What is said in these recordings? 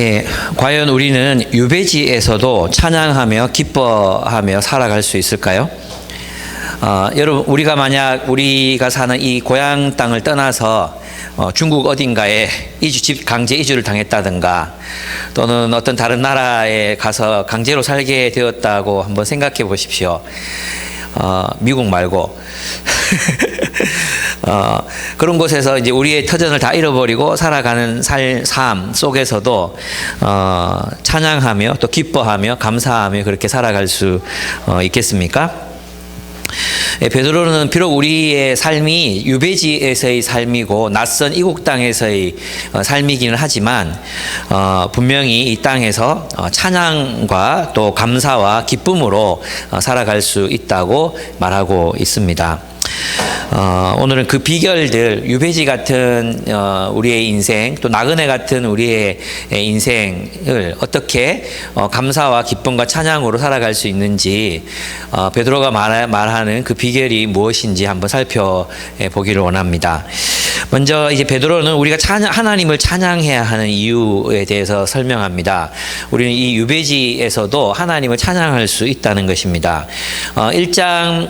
예, 과연 우리는 유배지에서도 찬양하며 기뻐하며 살아갈 수 있을까요? 여러분, 우리가 만약 우리가 사는 이 고향 땅을 떠나서 중국 어딘가에 강제 이주를 당했다든가 또는 어떤 다른 나라에 가서 강제로 살게 되었다고 한번 생각해 보십시오. 미국 말고 그런 곳에서 이제 우리의 터전을 다 잃어버리고 살아가는 삶 속에서도 찬양하며 또 기뻐하며 감사하며 그렇게 살아갈 수 있겠습니까? 베드로는 비록 우리의 삶이 유배지에서의 삶이고 낯선 이국 땅에서의 삶이기는 하지만 분명히 이 땅에서 찬양과 또 감사와 기쁨으로 살아갈 수 있다고 말하고 있습니다. 오늘은 그 비결들, 유배지 같은 우리의 인생, 또 나그네 같은 우리의 인생을 어떻게 감사와 기쁨과 찬양으로 살아갈 수 있는지, 베드로가 말하는 그 비결이 무엇인지 한번 살펴보기를 원합니다. 먼저 이제 베드로는 우리가 하나님을 찬양해야 하는 이유에 대해서 설명합니다. 우리는 이 유배지에서도 하나님을 찬양할 수 있다는 것입니다. 1장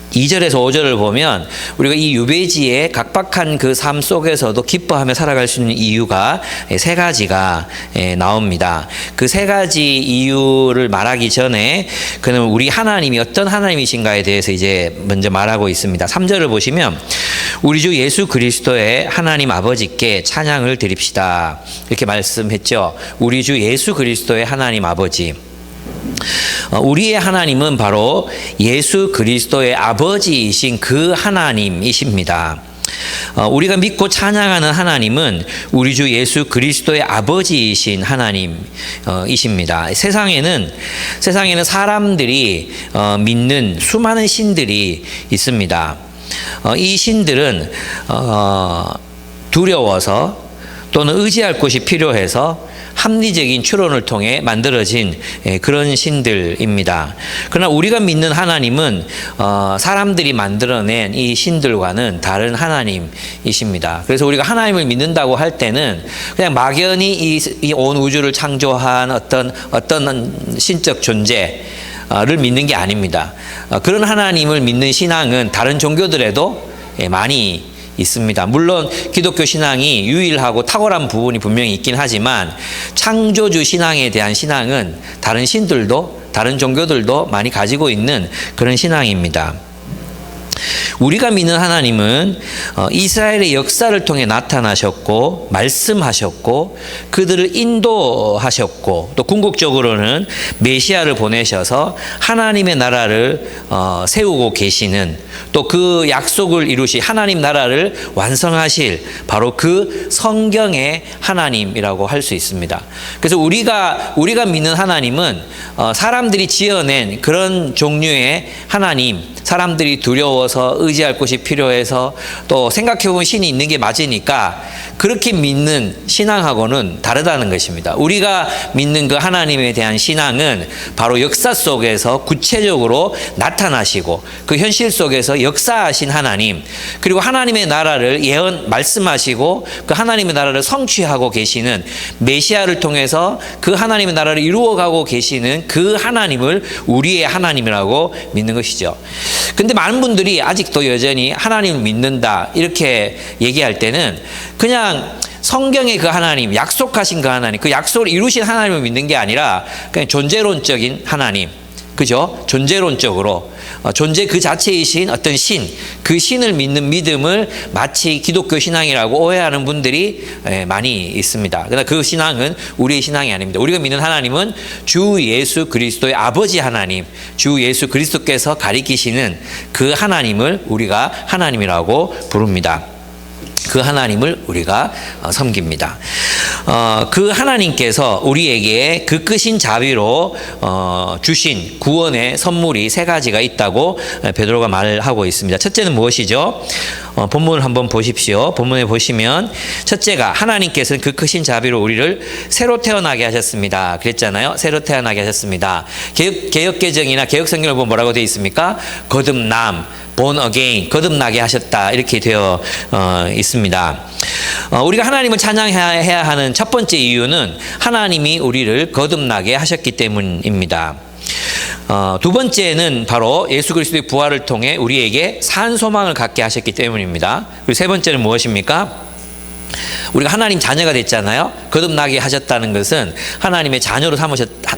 2절에서 5절을 보면 우리가 이 유배지의 각박한 그 삶 속에서도 기뻐하며 살아갈 수 있는 이유가 세 가지가 나옵니다. 그 세 가지 이유를 말하기 전에 그는 우리 하나님이 어떤 하나님이신가에 대해서 이제 먼저 말하고 있습니다. 3절을 보시면 우리 주 예수 그리스도의 하나님 아버지께 찬양을 드립시다. 이렇게 말씀했죠. 우리 주 예수 그리스도의 하나님 아버지. 우리의 하나님은 바로 예수 그리스도의 아버지이신 그 하나님이십니다. 우리가 믿고 찬양하는 하나님은 우리 주 예수 그리스도의 아버지이신 하나님이십니다. 세상에는 사람들이 믿는 수많은 신들이 있습니다. 이 신들은 두려워서 또는 의지할 곳이 필요해서 합리적인 추론을 통해 만들어진 그런 신들입니다. 그러나 우리가 믿는 하나님은 사람들이 만들어낸 이 신들과는 다른 하나님이십니다. 그래서 우리가 하나님을 믿는다고 할 때는 그냥 막연히 이 온 우주를 창조한 어떤 신적 존재를 믿는 게 아닙니다. 그런 하나님을 믿는 신앙은 다른 종교들에도 많이 있습니다. 물론 기독교 신앙이 유일하고 탁월한 부분이 분명히 있긴 하지만 창조주 신앙에 대한 신앙은 다른 신들도 다른 종교들도 많이 가지고 있는 그런 신앙입니다. 우리가 믿는 하나님은 이스라엘의 역사를 통해 나타나셨고 말씀하셨고 그들을 인도하셨고 또 궁극적으로는 메시아를 보내셔서 하나님의 나라를 세우고 계시는 또 그 약속을 이루시 하나님 나라를 완성하실 바로 그 성경의 하나님이라고 할 수 있습니다. 그래서 우리가 믿는 하나님은 사람들이 지어낸 그런 종류의 하나님, 사람들이 두려워서 의지할 곳이 필요해서 또 생각해보면 신이 있는 게 맞으니까 그렇게 믿는 신앙하고는 다르다는 것입니다. 우리가 믿는 그 하나님에 대한 신앙은 바로 역사 속에서 구체적으로 나타나시고 그 현실 속에서 역사하신 하나님, 그리고 하나님의 나라를 말씀하시고 그 하나님의 나라를 성취하고 계시는 메시아를 통해서 그 하나님의 나라를 이루어가고 계시는 그 하나님을 우리의 하나님이라고 믿는 것이죠. 근데 많은 분들이 아직도 여전히 하나님을 믿는다 이렇게 얘기할 때는 그냥 성경의 그 하나님, 약속하신 그 하나님, 그 약속을 이루신 하나님을 믿는 게 아니라 그냥 존재론적인 하나님, 그죠? 존재론적으로 존재 그 자체이신 어떤 신, 그 신을 믿는 믿음을 마치 기독교 신앙이라고 오해하는 분들이 많이 있습니다. 그러나 그 신앙은 우리의 신앙이 아닙니다. 우리가 믿는 하나님은 주 예수 그리스도의 아버지 하나님, 주 예수 그리스도께서 가리키시는 그 하나님을 우리가 하나님이라고 부릅니다. 그 하나님을 우리가 섬깁니다. 그 하나님께서 우리에게 그 크신 자비로 주신 구원의 선물이 세 가지가 있다고 베드로가 말하고 있습니다. 첫째는 무엇이죠? 본문을 한번 보십시오. 본문에 보시면 첫째가 하나님께서는 그 크신 자비로 우리를 새로 태어나게 하셨습니다. 그랬잖아요. 새로 태어나게 하셨습니다. 개혁개정이나 개혁성경을 보면 뭐라고 되어 있습니까? 거듭남, born again, 거듭나게 하셨다 이렇게 되어 있습니다. 우리가 하나님을 찬양해야 하는 첫 번째 이유는 하나님이 우리를 거듭나게 하셨기 때문입니다. 두 번째는 바로 예수 그리스도의 부활을 통해 우리에게 산 소망을 갖게 하셨기 때문입니다. 그리고 세 번째는 무엇입니까? 우리가 하나님 자녀가 됐잖아요. 거듭나게 하셨다는 것은 하나님의 자녀로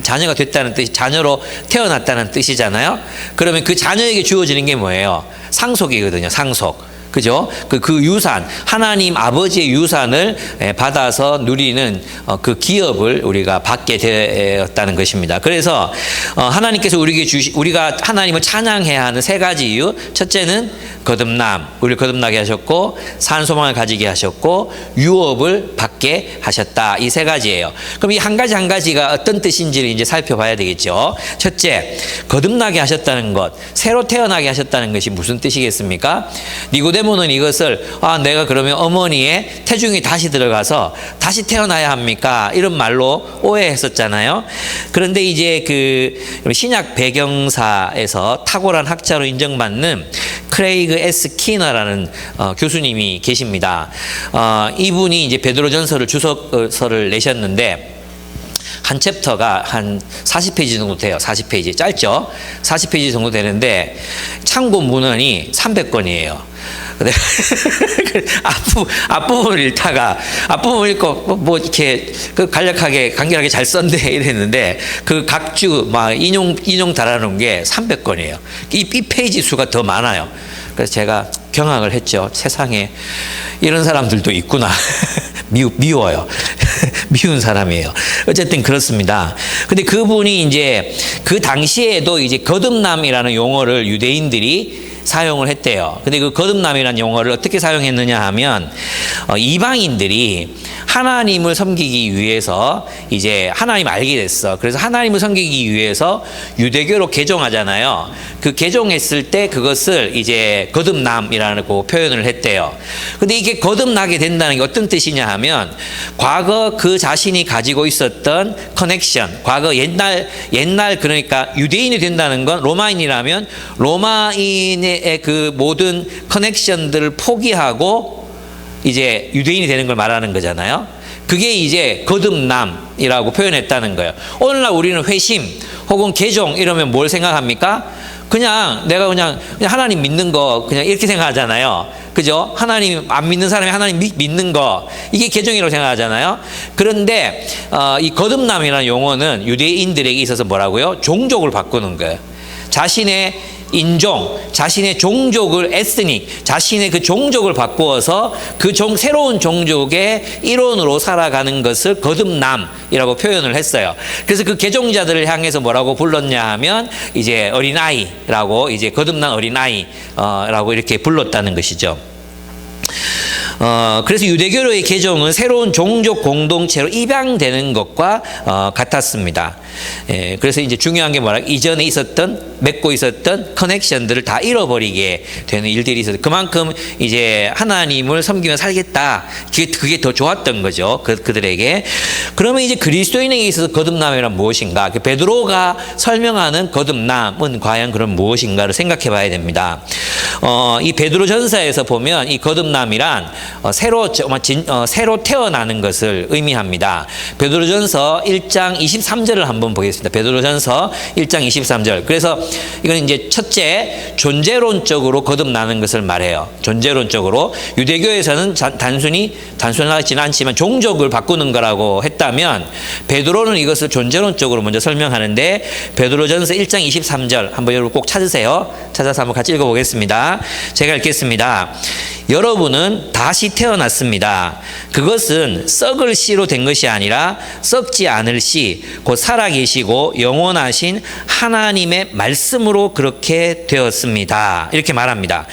자녀가 됐다는 뜻, 자녀로 태어났다는 뜻이잖아요. 그러면 그 자녀에게 주어지는 게 뭐예요? 상속이거든요. 상속. 그죠? 그 유산, 하나님 아버지의 유산을 받아서 누리는 그 기업을 우리가 받게 되었다는 것입니다. 그래서 하나님께서 우리가 하나님을 찬양해야 하는 세 가지 이유. 첫째는 거듭남, 우리를 거듭나게 하셨고, 산 소망을 가지게 하셨고, 유업을 받게 하셨다. 이 세 가지예요. 그럼 이 한 가지 한 가지가 어떤 뜻인지를 이제 살펴봐야 되겠죠. 첫째, 거듭나게 하셨다는 것, 새로 태어나게 하셨다는 것이 무슨 뜻이겠습니까? 니고데모는 이것을 내가 그러면 어머니의 태중이 다시 들어가서 다시 태어나야 합니까? 이런 말로 오해했었잖아요. 그런데 이제 그 신약 배경사에서 탁월한 학자로 인정받는 크레이그 S 키너라는 교수님이 계십니다. 이분이 이제 베드로전서를 주석서를 내셨는데 한 챕터가 한 40페이지 정도 돼요. 40페이지. 짧죠? 40페이지 정도 되는데 참고 문헌이 300권이에요. 앞부분을 읽다가 앞부분을 읽고 뭐 이렇게 간결하게 잘 썼네 이랬는데 그 각주 막 인용 달아놓은 게 300권이에요. 이 페이지 수가 더 많아요. 그래서 제가 경악을 했죠. 세상에 이런 사람들도 있구나. 미워요. 미운 사람이에요. 어쨌든 그렇습니다. 근데 그분이 이제 그 당시에도 이제 거듭남이라는 용어를 유대인들이 사용을 했대요. 근데 그 거듭남이라는 용어를 어떻게 사용했느냐 하면 이방인들이 하나님을 섬기기 위해서 이제 하나님 알게 됐어. 그래서 하나님을 섬기기 위해서 유대교로 개종하잖아요. 그 개종했을 때 그것을 이제 거듭남이라고 표현을 했대요. 근데 이게 거듭나게 된다는 게 어떤 뜻이냐 하면 과거 그 자신이 가지고 있었던 커넥션, 과거 옛날 그러니까 유대인이 된다는 건 로마인이라면 로마인의 그 모든 커넥션들을 포기하고 이제 유대인이 되는 걸 말하는 거잖아요. 그게 이제 거듭남이라고 표현했다는 거예요. 오늘날 우리는 회심 혹은 개종 이러면 뭘 생각합니까? 그냥 내가 그냥 하나님 믿는 거 그냥 이렇게 생각하잖아요. 그죠? 하나님 안 믿는 사람이 하나님 믿는 거 이게 개종이라고 생각하잖아요. 그런데 이 거듭남이라는 용어는 유대인들에게 있어서 뭐라고요? 종족을 바꾸는 거예요. 자신의 인종, 자신의 종족을 에스닉, 자신의 그 종족을 바꾸어서 그 새로운 종족의 일원으로 살아가는 것을 거듭남이라고 표현을 했어요. 그래서 그 개종자들을 향해서 뭐라고 불렀냐 하면 이제 어린아이라고 이제 거듭난 어린아이라고 이렇게 불렀다는 것이죠. 그래서 유대교로의 개종은 새로운 종족 공동체로 입양되는 것과 같았습니다. 그래서 이제 중요한 게 이전에 맺고 있었던 커넥션들을 다 잃어버리게 되는 일들이 있어서 그만큼 이제 하나님을 섬기며 살겠다. 그게 더 좋았던 거죠. 그들에게. 그러면 이제 그리스도인에게 있어서 거듭남이란 무엇인가? 베드로가 설명하는 거듭남은 과연 그럼 무엇인가를 생각해 봐야 됩니다. 이 베드로전서에서 보면 이 거듭남이란 새로 태어나는 것을 의미합니다. 베드로전서 1장 23절을 한번 보겠습니다. 베드로전서 1장 23절. 그래서 이건 이제 첫째 존재론적으로 거듭나는 것을 말해요. 존재론적으로 유대교에서는 단순하지는 않지만 종족을 바꾸는 거라고 했다면 베드로는 이것을 존재론적으로 먼저 설명하는데 베드로전서 1장 23절 한번 여러분 꼭 찾으세요. 찾아서 한번 같이 읽어보겠습니다. 제가 읽겠습니다. 여러분은 다시 태어났습니다. 그것은 썩을 씨로 된 것이 아니라 썩지 않을 씨, 곧 살아계시고 영원하신 하나님의 말씀으로 그렇게 되었습니다. 이렇게 말합니다.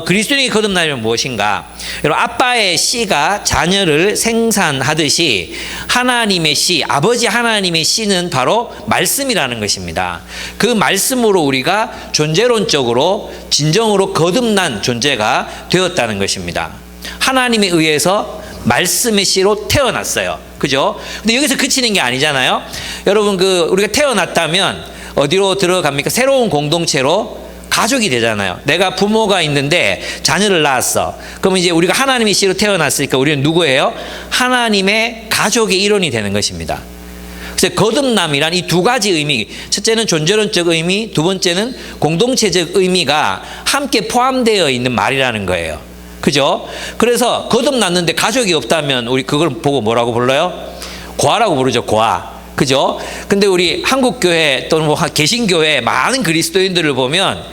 그리스도인의 거듭남이란 무엇인가? 여러분, 아빠의 씨가 자녀를 생산하듯이 하나님의 씨, 아버지 하나님의 씨는 바로 말씀이라는 것입니다. 그 말씀으로 우리가 존재론적으로 진정으로 거듭난 존재가 되었다는 것입니다. 하나님에 의해서 말씀의 씨로 태어났어요. 그죠? 근데 여기서 그치는 게 아니잖아요. 여러분, 우리가 태어났다면 어디로 들어갑니까? 새로운 공동체로 가족이 되잖아요. 내가 부모가 있는데 자녀를 낳았어. 그럼 이제 우리가 하나님의 씨로 태어났으니까 우리는 누구예요? 하나님의 가족의 일원이 되는 것입니다. 그래서 거듭남이란 이 두 가지 의미, 첫째는 존재론적 의미, 두 번째는 공동체적 의미가 함께 포함되어 있는 말이라는 거예요. 그죠? 그래서 거듭났는데 가족이 없다면 우리 그걸 보고 뭐라고 불러요? 고아라고 부르죠. 고아. 그죠? 근데 우리 한국교회 또는 뭐 개신교회 많은 그리스도인들을 보면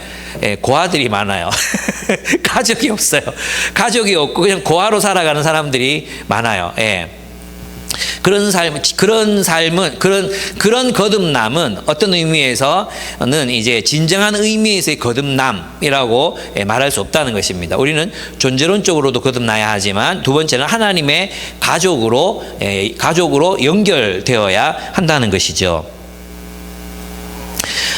고아들이 많아요. 가족이 없어요. 가족이 없고 그냥 고아로 살아가는 사람들이 많아요. 예. 그런 거듭남은 어떤 의미에서는 이제 진정한 의미에서의 거듭남이라고 말할 수 없다는 것입니다. 우리는 존재론적으로도 거듭나야 하지만 두 번째는 하나님의 가족으로 연결되어야 한다는 것이죠.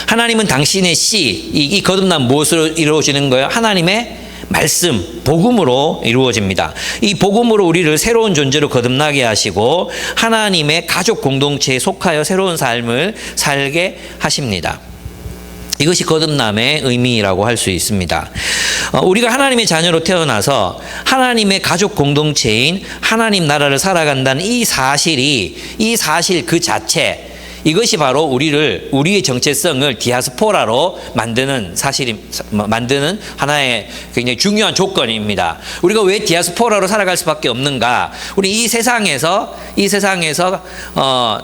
하나님은 당신의 이 거듭남 무엇으로 이루어지는 거예요? 하나님의 말씀, 복음으로 이루어집니다. 이 복음으로 우리를 새로운 존재로 거듭나게 하시고 하나님의 가족 공동체에 속하여 새로운 삶을 살게 하십니다. 이것이 거듭남의 의미라고 할 수 있습니다. 우리가 하나님의 자녀로 태어나서 하나님의 가족 공동체인 하나님 나라를 살아간다는 이 사실 그 자체, 이것이 바로 우리의 정체성을 디아스포라로 만드는 하나의 굉장히 중요한 조건입니다. 우리가 왜 디아스포라로 살아갈 수밖에 없는가? 우리 이 세상에서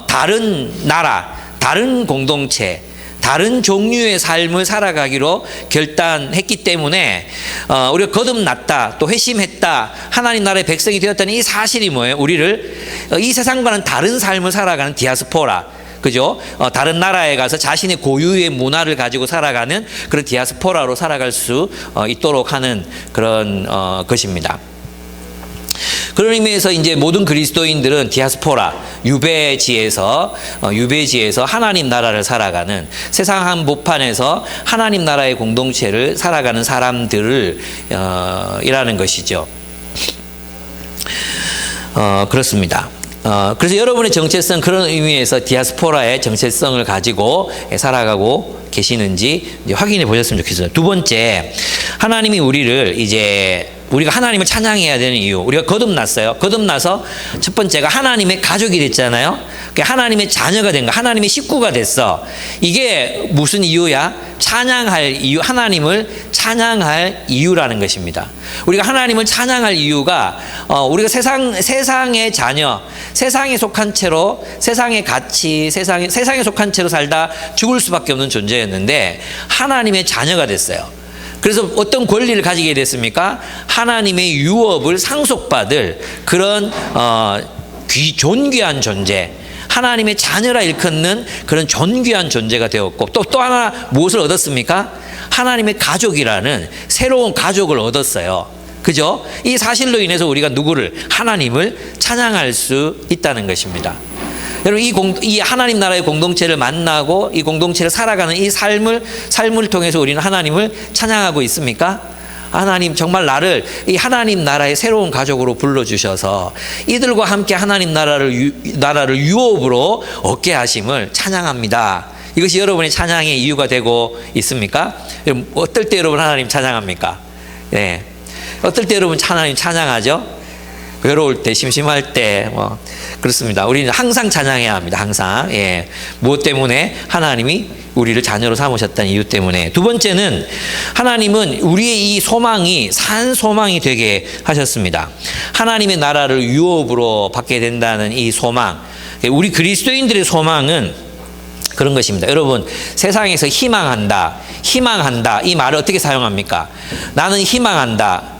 다른 나라, 다른 공동체, 다른 종류의 삶을 살아가기로 결단했기 때문에 우리가 거듭났다, 또 회심했다, 하나님 나라의 백성이 되었다는 이 사실이 뭐예요? 우리를 이 세상과는 다른 삶을 살아가는 디아스포라, 그죠? 다른 나라에 가서 자신의 고유의 문화를 가지고 살아가는 그런 디아스포라로 살아갈 수 있도록 하는 그런 것입니다. 그런 의미에서 이제 모든 그리스도인들은 디아스포라, 유배지에서 하나님 나라를 살아가는, 세상 한복판에서 하나님 나라의 공동체를 살아가는 사람들을 이라는 것이죠. 그렇습니다. 그래서 여러분의 정체성, 그런 의미에서 디아스포라의 정체성을 가지고 살아가고 계시는지 확인해 보셨으면 좋겠어요. 두 번째, 하나님이 우리가 하나님을 찬양해야 되는 이유. 우리가 거듭났어요. 거듭나서 첫 번째가 하나님의 가족이 됐잖아요. 하나님의 자녀가 된 거, 하나님의 식구가 됐어. 이게 무슨 이유야? 찬양할 이유, 하나님을 찬양할 이유라는 것입니다. 우리가 하나님을 찬양할 이유가 우리가 세상의 자녀, 세상에 속한 채로, 세상의 가치, 세상에 속한 채로 살다 죽을 수밖에 없는 존재였는데 하나님의 자녀가 됐어요. 그래서 어떤 권리를 가지게 됐습니까? 하나님의 유업을 상속받을 그런 존귀한 존재, 하나님의 자녀라 일컫는 그런 존귀한 존재가 되었고, 또 하나 무엇을 얻었습니까? 하나님의 가족이라는 새로운 가족을 얻었어요. 그죠? 이 사실로 인해서 우리가 하나님을 찬양할 수 있다는 것입니다. 여러분, 이 하나님 나라의 공동체를 만나고 이 공동체를 살아가는 이 삶을 통해서 우리는 하나님을 찬양하고 있습니까? 하나님, 정말 나를 이 하나님 나라의 새로운 가족으로 불러주셔서 이들과 함께 하나님 나라를 유업으로 얻게 하심을 찬양합니다. 이것이 여러분의 찬양의 이유가 되고 있습니까? 어떨 때 여러분 하나님 찬양합니까? 네. 어떨 때 여러분 하나님 찬양하죠? 외로울 때, 심심할 때, 그렇습니다. 우리는 항상 찬양해야 합니다. 항상. 예. 무엇 때문에? 하나님이 우리를 자녀로 삼으셨다는 이유 때문에. 두 번째는 하나님은 우리의 이 소망이 산 소망이 되게 하셨습니다. 하나님의 나라를 유업으로 받게 된다는 이 소망. 우리 그리스도인들의 소망은 그런 것입니다. 여러분, 세상에서 희망한다, 이 말을 어떻게 사용합니까? 나는 희망한다.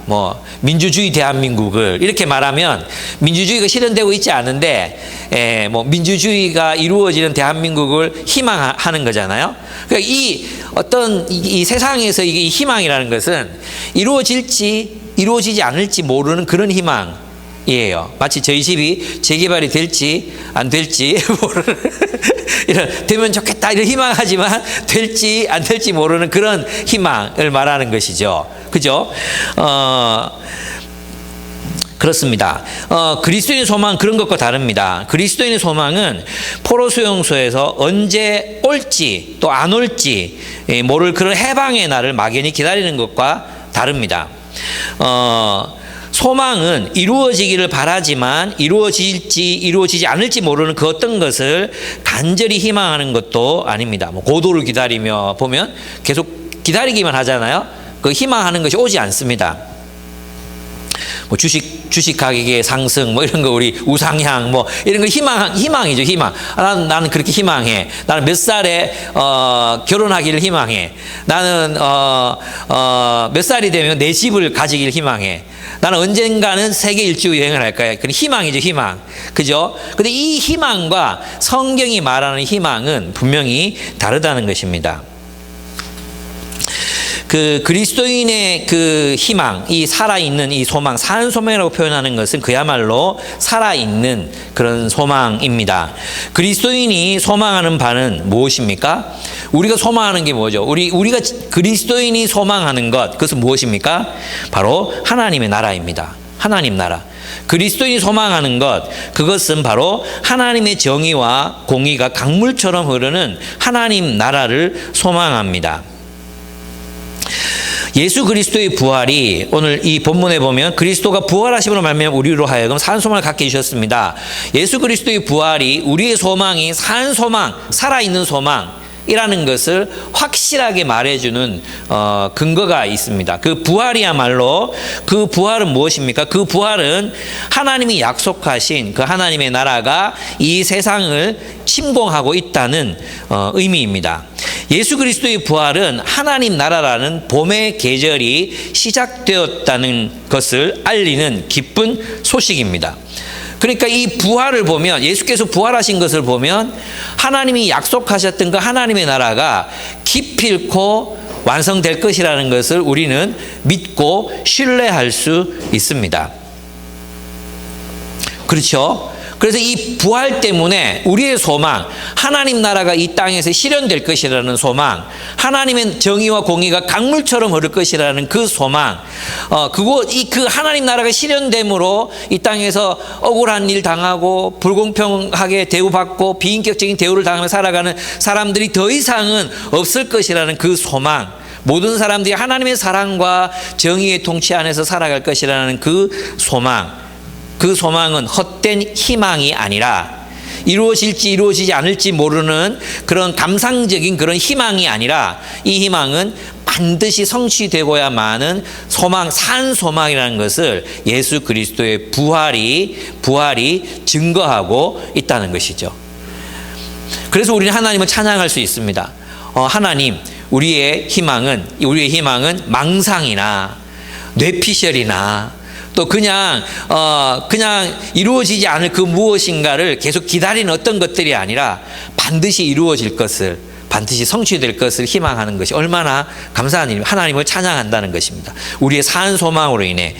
민주주의 대한민국을 이렇게 말하면 민주주의가 실현되고 있지 않은데, 민주주의가 이루어지는 대한민국을 희망하는 거잖아요. 그러니까 이 세상에서 이게 희망이라는 것은 이루어지지 않을지 모르는 그런 희망이에요. 마치 저희 집이 재개발이 될지 안 될지 모르는 되면 좋겠다 이런 희망하지만 될지 안 될지 모르는 그런 희망을 말하는 것이죠. 그죠? 그렇습니다. 그리스도인의 소망은 그런 것과 다릅니다. 그리스도인의 소망은 포로 수용소에서 언제 올지 또 안 올지 모를 그런 해방의 날을 막연히 기다리는 것과 다릅니다. 소망은 이루어지기를 바라지만 이루어질지 이루어지지 않을지 모르는 그 어떤 것을 간절히 희망하는 것도 아닙니다. 뭐 고도를 기다리며 보면 계속 기다리기만 하잖아요. 그 희망하는 것이 오지 않습니다. 뭐 주식 가격의 상승, 뭐 이런 거 우리 우상향, 뭐 이런 거 희망이죠, 희망. 나는 그렇게 희망해. 나는 몇 살에 결혼하기를 희망해. 나는 몇 살이 되면 내 집을 가지기를 희망해. 나는 언젠가는 세계 일주 여행을 할 거야. 그런 희망이죠, 희망. 그죠? 근데 이 희망과 성경이 말하는 희망은 분명히 다르다는 것입니다. 그 그리스도인의 그 희망, 이 살아있는 이 소망, 산 소망이라고 표현하는 것은 그야말로 살아있는 그런 소망입니다. 그리스도인이 소망하는 바는 무엇입니까? 우리가 소망하는 게 뭐죠? 우리가 그리스도인이 소망하는 것, 그것은 무엇입니까? 바로 하나님의 나라입니다. 하나님 나라. 그리스도인이 소망하는 것, 그것은 바로 하나님의 정의와 공의가 강물처럼 흐르는 하나님 나라를 소망합니다. 예수 그리스도의 부활이 오늘 이 본문에 보면 그리스도가 부활하심으로 말미암아 우리로 하여금 산 소망을 갖게 해주셨습니다. 예수 그리스도의 부활이 우리의 소망이 산 소망, 살아있는 소망이라는 것을 확실하게 말해주는 근거가 있습니다. 그 부활이야말로, 그 부활은 무엇입니까? 그 부활은 하나님이 약속하신 그 하나님의 나라가 이 세상을 침공하고 있다는 의미입니다. 예수 그리스도의 부활은 하나님 나라라는 봄의 계절이 시작되었다는 것을 알리는 기쁜 소식입니다. 그러니까 이 부활을 보면, 예수께서 부활하신 것을 보면 하나님이 약속하셨던 그 하나님의 나라가 기필코 완성될 것이라는 것을 우리는 믿고 신뢰할 수 있습니다. 그렇죠? 그래서 이 부활 때문에 우리의 소망, 하나님 나라가 이 땅에서 실현될 것이라는 소망, 하나님의 정의와 공의가 강물처럼 흐를 것이라는 그 소망, 그 하나님 나라가 실현됨으로 이 땅에서 억울한 일 당하고 불공평하게 대우받고 비인격적인 대우를 당하며 살아가는 사람들이 더 이상은 없을 것이라는 그 소망, 모든 사람들이 하나님의 사랑과 정의의 통치 안에서 살아갈 것이라는 그 소망, 그 소망은 헛된 희망이 아니라, 이루어질지 이루어지지 않을지 모르는 그런 감상적인 그런 희망이 아니라, 이 희망은 반드시 성취되고야만은 소망, 산 소망이라는 것을 예수 그리스도의 부활이 증거하고 있다는 것이죠. 그래서 우리는 하나님을 찬양할 수 있습니다. 하나님, 우리의 희망은 망상이나 뇌피셜이나 또 그냥 이루어지지 않을 그 무엇인가를 계속 기다리는 어떤 것들이 아니라 반드시 이루어질 것을, 반드시 성취될 것을 희망하는 것이 얼마나 감사한 일입니다. 하나님을 찬양한다는 것입니다. 우리의 산 소망으로 인해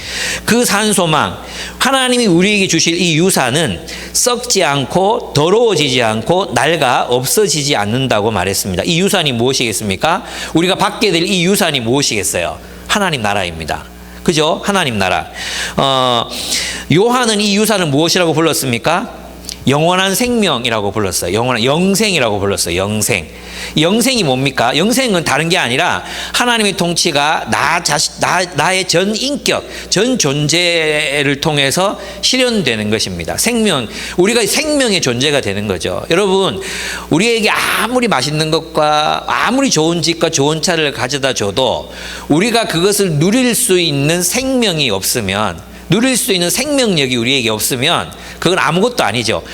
그 산 소망, 하나님이 우리에게 주실 이 유산은 썩지 않고 더러워지지 않고 낡아 없어지지 않는다고 말했습니다. 이 유산이 무엇이겠습니까? 우리가 받게 될 이 유산이 무엇이겠어요? 하나님 나라입니다. 그죠? 하나님 나라. 요한은 이 유산을 무엇이라고 불렀습니까? 영원한 생명이라고 불렀어요. 영원한 영생이라고 불렀어요. 영생. 영생이 뭡니까? 영생은 다른 게 아니라 하나님의 통치가 나의 전 인격, 전 존재를 통해서 실현되는 것입니다. 생명, 우리가 생명의 존재가 되는 거죠. 여러분, 우리에게 아무리 맛있는 것과 아무리 좋은 집과 좋은 차를 가져다 줘도 우리가 그것을 누릴 수 있는 생명이 없으면, 누릴 수 있는 생명력이 우리에게 없으면 그건 아무것도 아니죠.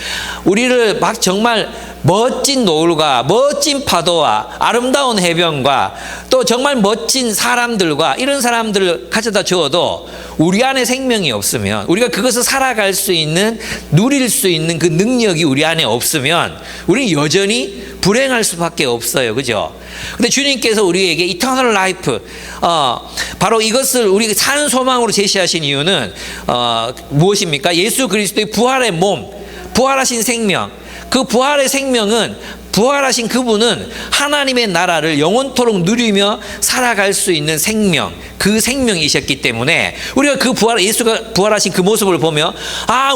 우리를 막 정말 멋진 노을과 멋진 파도와 아름다운 해변과 또 정말 멋진 사람들과 이런 사람들을 가져다 주어도 우리 안에 생명이 없으면, 우리가 그것을 살아갈 수 있는, 누릴 수 있는 그 능력이 우리 안에 없으면 우리는 여전히 불행할 수밖에 없어요. 그죠? 근데 주님께서 우리에게 이터널 라이프, 바로 이것을 우리가 사는 소망으로 제시하신 이유는 무엇입니까? 예수 그리스도의 부활의 몸, 부활하신 생명, 그 부활의 생명은 부활하신 그분은 하나님의 나라를 영원토록 누리며 살아갈 수 있는 생명, 그 생명이셨기 때문에 우리가 그 예수가 부활하신 그 모습을 보며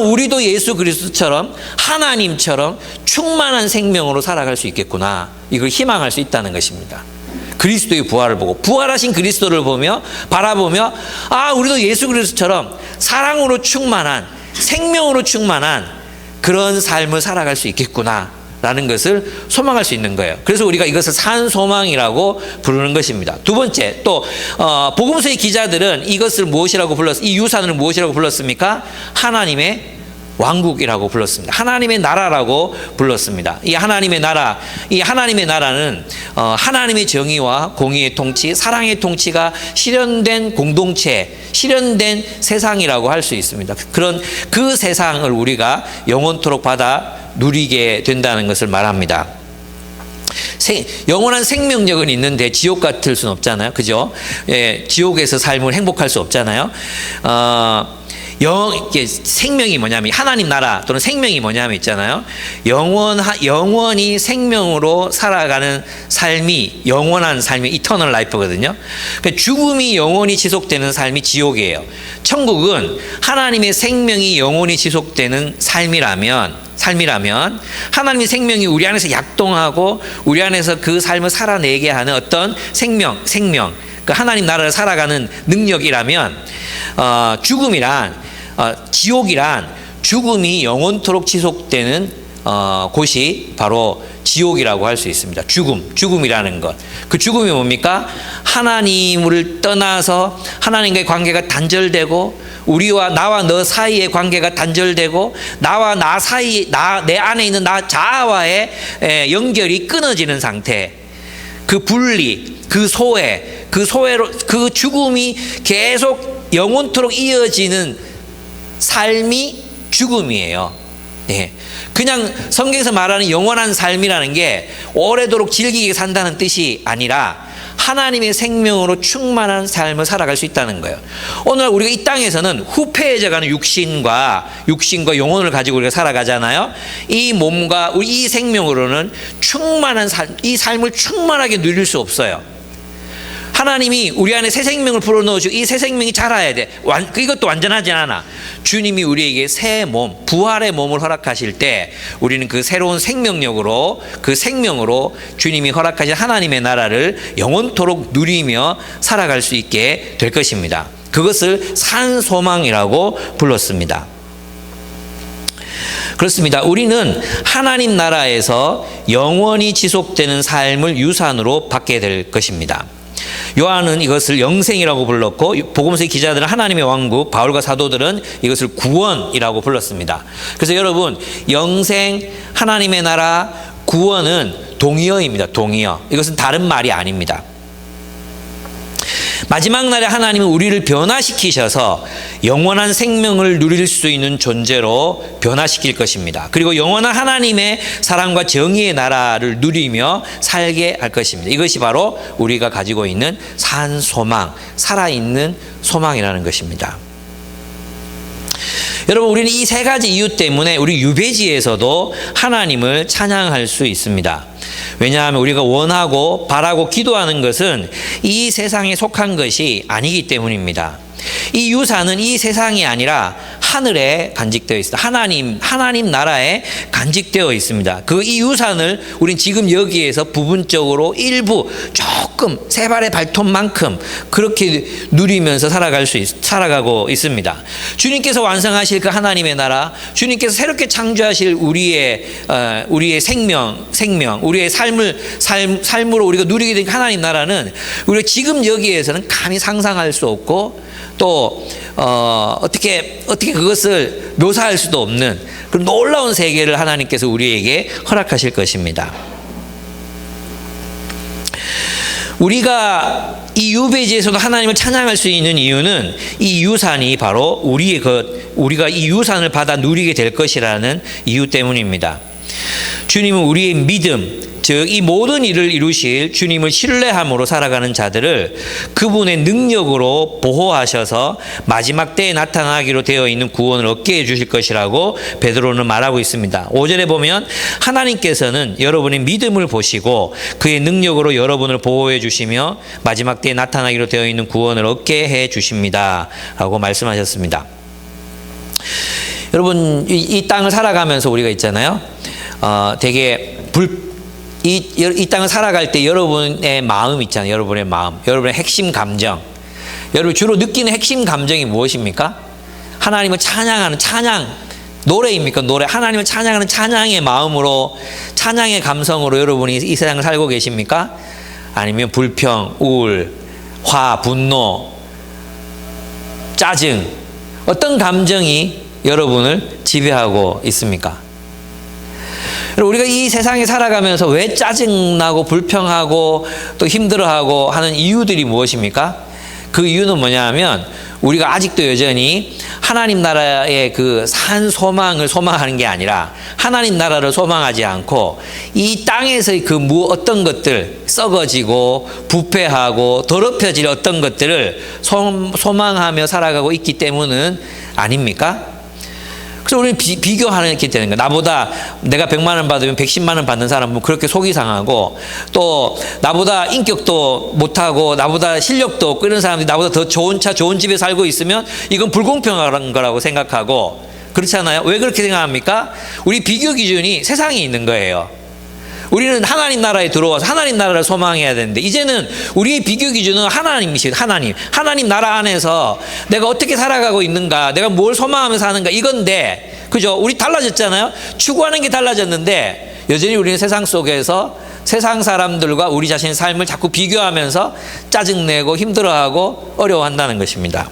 우리도 예수 그리스도처럼 하나님처럼 충만한 생명으로 살아갈 수 있겠구나, 이걸 희망할 수 있다는 것입니다. 그리스도의 부활을 보고 부활하신 그리스도를 바라보며 우리도 예수 그리스도처럼 사랑으로 충만한, 생명으로 충만한 그런 삶을 살아갈 수 있겠구나 라는 것을 소망할 수 있는 거예요. 그래서 우리가 이것을 산소망이라고 부르는 것입니다. 두 번째, 또 복음서의 기자들은 이것을 무엇이라고 이 유산을 무엇이라고 불렀습니까? 하나님의 왕국이라고 불렀습니다. 하나님의 나라라고 불렀습니다. 이 하나님의 나라는 하나님의 정의와 공의의 통치, 사랑의 통치가 실현된 공동체, 실현된 세상이라고 할 수 있습니다. 그런 그 세상을 우리가 영원토록 받아 누리게 된다는 것을 말합니다. 영원한 생명력은 있는데 지옥 같을 수는 없잖아요. 그죠? 지옥에서 삶을 행복할 수 없잖아요. 생명이 뭐냐면, 하나님 나라 또는 생명이 뭐냐면 있잖아요. 영원히 생명으로 살아가는 삶이 영원한 삶이 이터널 라이프거든요. 그러니까 죽음이 영원히 지속되는 삶이 지옥이에요. 천국은 하나님의 생명이 영원히 지속되는 삶이라면 하나님의 생명이 우리 안에서 약동하고 우리 안에서 그 삶을 살아내게 하는 어떤 생명, 그 하나님 나라를 살아가는 능력이라면, 지옥이란 죽음이 영원토록 지속되는 곳이 바로 지옥이라고 할 수 있습니다. 죽음이라는 것. 그 죽음이 뭡니까? 하나님을 떠나서 하나님과의 관계가 단절되고, 나와 너 사이의 관계가 단절되고, 나와 나 사이, 내 안에 있는 나 자아와의 연결이 끊어지는 상태. 그 분리, 그 소외로, 그 죽음이 계속 영원토록 이어지는 삶이 죽음이에요. 네. 그냥 성경에서 말하는 영원한 삶이라는 게 오래도록 즐기게 산다는 뜻이 아니라 하나님의 생명으로 충만한 삶을 살아갈 수 있다는 거예요. 오늘 우리가 이 땅에서는 후패해져가는 육신과 영혼을 가지고 우리가 살아가잖아요. 이 몸과 이 생명으로는 충만한 이 삶을 충만하게 누릴 수 없어요. 하나님이 우리 안에 새 생명을 불어넣어주고 이 새 생명이 자라야 돼. 이것도 완전하지 않아. 주님이 우리에게 새 몸, 부활의 몸을 허락하실 때 우리는 그 새로운 생명력으로, 그 생명으로 주님이 허락하신 하나님의 나라를 영원토록 누리며 살아갈 수 있게 될 것입니다. 그것을 산소망이라고 불렀습니다. 그렇습니다. 우리는 하나님 나라에서 영원히 지속되는 삶을 유산으로 받게 될 것입니다. 요한은 이것을 영생이라고 불렀고, 복음서의 기자들은 하나님의 왕국, 바울과 사도들은 이것을 구원이라고 불렀습니다. 그래서 여러분, 영생, 하나님의 나라, 구원은 동의어입니다. 동의어. 이것은 다른 말이 아닙니다. 마지막 날에 하나님은 우리를 변화시키셔서 영원한 생명을 누릴 수 있는 존재로 변화시킬 것입니다. 그리고 영원한 하나님의 사랑과 정의의 나라를 누리며 살게 할 것입니다. 이것이 바로 우리가 가지고 있는 산소망, 살아있는 소망이라는 것입니다. 여러분, 우리는 이 세 가지 이유 때문에 우리 유배지에서도 하나님을 찬양할 수 있습니다. 왜냐하면 우리가 원하고 바라고 기도하는 것은 이 세상에 속한 것이 아니기 때문입니다. 이 유산은 이 세상이 아니라 하늘에 간직되어 있습니다. 하나님 나라에 간직되어 있습니다. 이 유산을 우린 지금 여기에서 부분적으로 일부 조금 세 발의 발톱만큼 그렇게 누리면서 살아가고 있습니다. 주님께서 완성하실 그 하나님의 나라, 주님께서 새롭게 창조하실 우리의 생명, 우리의 삶으로 우리가 누리게 된 하나님 나라는 우리가 지금 여기에서는 감히 상상할 수 없고, 또 어떻게 그것을 묘사할 수도 없는 그런 놀라운 세계를 하나님께서 우리에게 허락하실 것입니다. 우리가 이 유배지에서도 하나님을 찬양할 수 있는 이유는 이 유산이 바로 우리가 이 유산을 받아 누리게 될 것이라는 이유 때문입니다. 주님은 우리의 믿음, 즉 이 모든 일을 이루실 주님을 신뢰함으로 살아가는 자들을 그분의 능력으로 보호하셔서 마지막 때에 나타나기로 되어 있는 구원을 얻게 해주실 것이라고 베드로는 말하고 있습니다. 5절에 보면 하나님께서는 여러분의 믿음을 보시고 그의 능력으로 여러분을 보호해 주시며 마지막 때에 나타나기로 되어 있는 구원을 얻게 해 주십니다 라고 말씀하셨습니다. 여러분, 이 땅을 살아가면서 우리가 있잖아요. 되게 이 땅을 살아갈 때 여러분의 마음 있잖아요. 여러분의 마음, 여러분의 핵심 감정, 여러분 주로 느끼는 핵심 감정이 무엇입니까? 하나님을 찬양하는 찬양, 노래입니까? 노래. 하나님을 찬양하는 찬양의 마음으로, 찬양의 감성으로 여러분이 이 세상을 살고 계십니까? 아니면 불평, 우울, 화, 분노, 짜증, 어떤 감정이 여러분을 지배하고 있습니까? 우리가 이 세상에 살아가면서 왜 짜증나고 불평하고 또 힘들어하고 하는 이유들이 무엇입니까? 그 이유는 뭐냐 하면 우리가 아직도 여전히 하나님 나라의 그 산 소망을 소망하는 게 아니라 하나님 나라를 소망하지 않고 이 땅에서의 그 어떤 것들, 썩어지고 부패하고 더럽혀질 어떤 것들을 소망하며 살아가고 있기 때문은 아닙니까? 그래서 우리는 비교하는 게 되는 거예요. 나보다 내가 100만 원 받으면 110만 원 받는 사람은 그렇게 속이 상하고, 또 나보다 인격도 못하고 나보다 실력도 없고 이런 사람들이 나보다 더 좋은 차 좋은 집에 살고 있으면 이건 불공평한 거라고 생각하고, 그렇잖아요. 왜 그렇게 생각합니까? 우리 비교 기준이 세상에 있는 거예요. 우리는 하나님 나라에 들어와서 하나님 나라를 소망해야 되는데, 이제는 우리의 비교 기준은 하나님이시죠. 하나님 나라 안에서 내가 어떻게 살아가고 있는가, 내가 뭘 소망하며 사는가, 이건데, 그죠? 우리 달라졌잖아요. 추구하는 게 달라졌는데 여전히 우리는 세상 속에서 세상 사람들과 우리 자신의 삶을 자꾸 비교하면서 짜증내고 힘들어하고 어려워한다는 것입니다.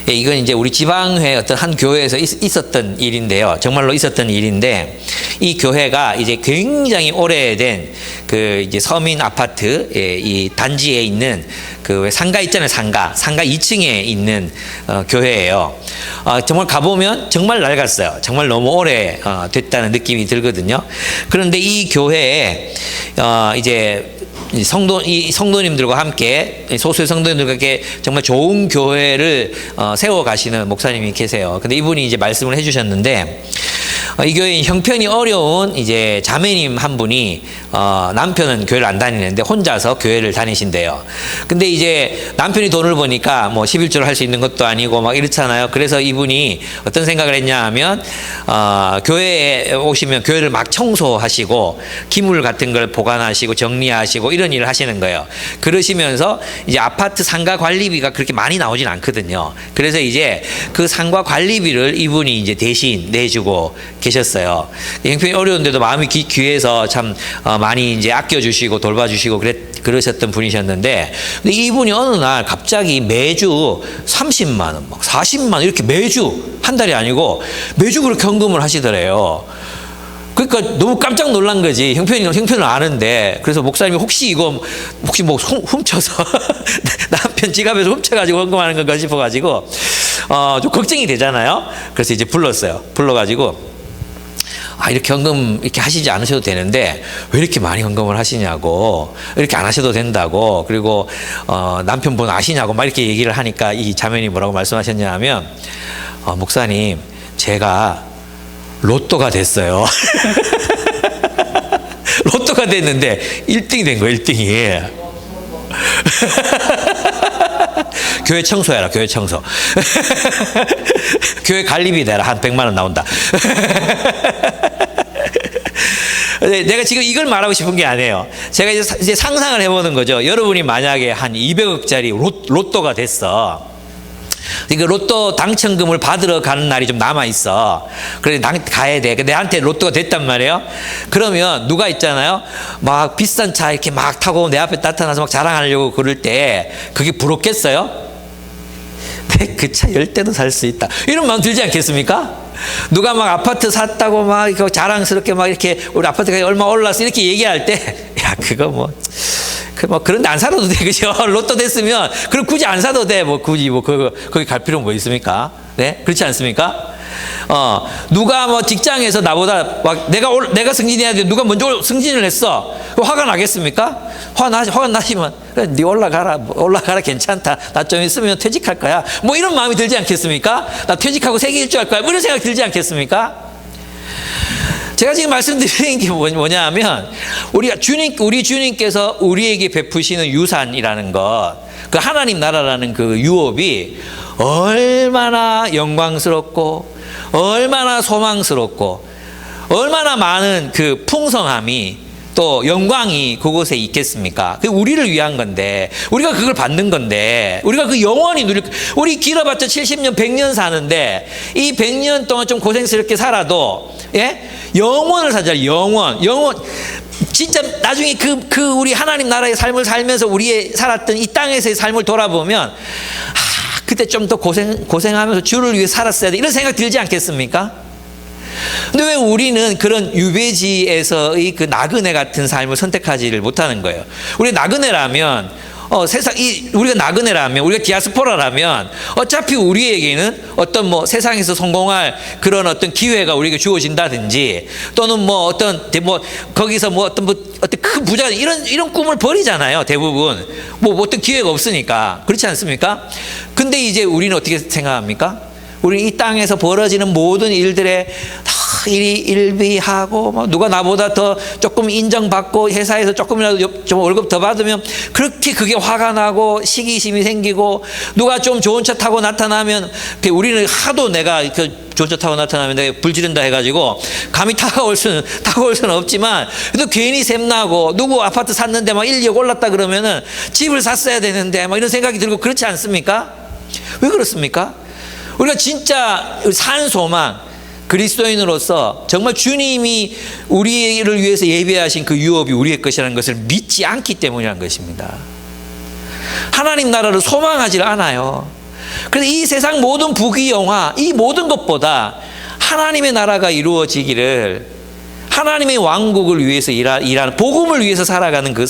이건 이제 우리 지방회 어떤 한 교회에서 있었던 일인데요. 정말로 있었던 일인데, 이 교회가 이제 굉장히 오래된 그 이제 서민 아파트 이 단지에 있는 그 상가 있잖아요. 상가 2층에 있는 교회예요. 정말 가보면 정말 낡았어요. 정말 너무 오래 됐다는 느낌이 들거든요. 그런데 이 교회에 이제 성도님들과 함께, 소수의 성도님들과 함께 정말 좋은 교회를 세워 가시는 목사님이 계세요. 근데 이분이 이제 말씀을 해주셨는데, 이 교회 형편이 어려운 이제 자매님 한 분이 남편은 교회를 안 다니는데 혼자서 교회를 다니신대요. 근데 이제 남편이 돈을 버니까 뭐 11조를 할 수 있는 것도 아니고 막 이렇잖아요. 그래서 이분이 어떤 생각을 했냐 하면 교회에 오시면 교회를 막 청소하시고 기물 같은 걸 보관하시고 정리하시고 이런 일을 하시는 거예요. 그러시면서 이제 아파트 상가 관리비가 그렇게 많이 나오진 않거든요. 그래서 이제 그 상가 관리비를 이분이 이제 대신 내주고 계셨어요. 형편이 어려운데도 마음이 귀해서 참 많이 이제 아껴주시고 돌봐주시고 그러셨던 분이셨는데, 근데 이분이 어느 날 갑자기 매주 30만 원, 막 40만 원 이렇게 매주, 한 달이 아니고 매주 그렇게 헌금을 하시더래요. 그러니까 너무 깜짝 놀란 거지. 형편을 아는데. 그래서 목사님이 혹시 뭐 훔쳐서 남편 지갑에서 훔쳐가지고 헌금하는 건가 싶어가지고 좀 걱정이 되잖아요. 그래서 이제 불러가지고 이렇게 헌금 이렇게 하시지 않으셔도 되는데 왜 이렇게 많이 헌금을 하시냐고, 이렇게 안 하셔도 된다고, 그리고 남편분 아시냐고 막 이렇게 얘기를 하니까 이 자매님이 뭐라고 말씀하셨냐 하면, 목사님, 제가 로또가 됐어요. 로또가 됐는데 1등이 된 거예요. 1등이. 교회 청소해라. 교회 청소. 교회 관리비 내라. 한 100만 원 나온다. 내가 지금 이걸 말하고 싶은 게 아니에요. 제가 이제 상상을 해보는 거죠. 여러분이 만약에 한 200억짜리 로또가 됐어. 그러니까 로또 당첨금을 받으러 가는 날이 좀 남아있어. 그래, 가야 돼. 내한테 로또가 됐단 말이에요. 그러면 누가 있잖아요. 막 비싼 차 이렇게 막 타고 내 앞에 나타나서 막 자랑하려고 그럴 때 그게 부럽겠어요? 그 차 10대도 살 수 있다. 이런 마음 들지 않겠습니까? 누가 막 아파트 샀다고 막 자랑스럽게 막 이렇게 우리 아파트가 얼마 올랐어 이렇게 얘기할 때, 야, 그거 뭐 뭐 그런데 안 살아도 돼, 그죠? 로또 됐으면 그럼 굳이 안 사도 돼. 뭐 굳이 뭐 거기 갈 필요는 뭐 있습니까? 네, 그렇지 않습니까? 누가 뭐 직장에서 나보다 막 내가 승진해야 돼. 누가 먼저 승진을 했어. 화가 나겠습니까? 화가 나시면 그래, 네 올라가라 괜찮다. 나 좀 있으면 퇴직할 거야. 뭐 이런 마음이 들지 않겠습니까? 나 퇴직하고 세계 일주할 거야. 뭐 이런 생각 들지 않겠습니까? 제가 지금 말씀드리는 게 뭐냐 하면 우리 주님께서 우리에게 베푸시는 유산이라는 것, 그 하나님 나라라는 그 유업이 얼마나 영광스럽고 얼마나 소망스럽고 얼마나 많은 그 풍성함이 또 영광이 그곳에 있겠습니까? 그게 우리를 위한 건데, 우리가 그걸 받는 건데, 우리가 그 영원히 우리 길어봤자 70년, 100년 사는데, 이 100년 동안 좀 고생스럽게 살아도, 예? 영원을 살자, 영원. 진짜 나중에 우리 하나님 나라의 삶을 살면서 우리의 살았던 이 땅에서의 삶을 돌아보면, 그때 좀 더 고생하면서 주를 위해 살았어야 돼. 이런 생각 들지 않겠습니까? 근데 왜 우리는 그런 유배지에서의 그 나그네 같은 삶을 선택하지를 못하는 거예요? 우리 나그네라면, 우리가 나그네라면, 우리가 디아스포라라면, 어차피 우리에게는 어떤 뭐 세상에서 성공할 그런 어떤 기회가 우리에게 주어진다든지, 또는 거기서 어떤 큰 부자, 이런 꿈을 버리잖아요, 대부분. 어떤 기회가 없으니까. 그렇지 않습니까? 근데 이제 우리는 어떻게 생각합니까? 우리 이 땅에서 벌어지는 모든 일들에 다 일비하고, 누가 나보다 더 조금 인정받고 회사에서 조금이라도 좀 월급 더 받으면 그렇게 그게 화가 나고 시기심이 생기고, 누가 좀 좋은 차 타고 나타나면 우리는 하도 내가 좋은 차 타고 나타나면 내가 불지른다 해가지고 감히 타고 올 수는 없지만, 그래도 괜히 샘나고, 누구 아파트 샀는데 막 1, 2억 올랐다 그러면은 집을 샀어야 되는데 막 이런 생각이 들고, 그렇지 않습니까? 왜 그렇습니까? 우리가 진짜 산 소망, 그리스도인으로서 정말 주님이 우리를 위해서 예배하신 그 유업이 우리의 것이라는 것을 믿지 않기 때문이라는 것입니다. 하나님 나라를 소망하지 않아요. 그래서 이 세상 모든 부귀영화, 이 모든 것보다 하나님의 나라가 이루어지기를, 하나님의 왕국을 위해서 일하는, 복음을 위해서 살아가는 그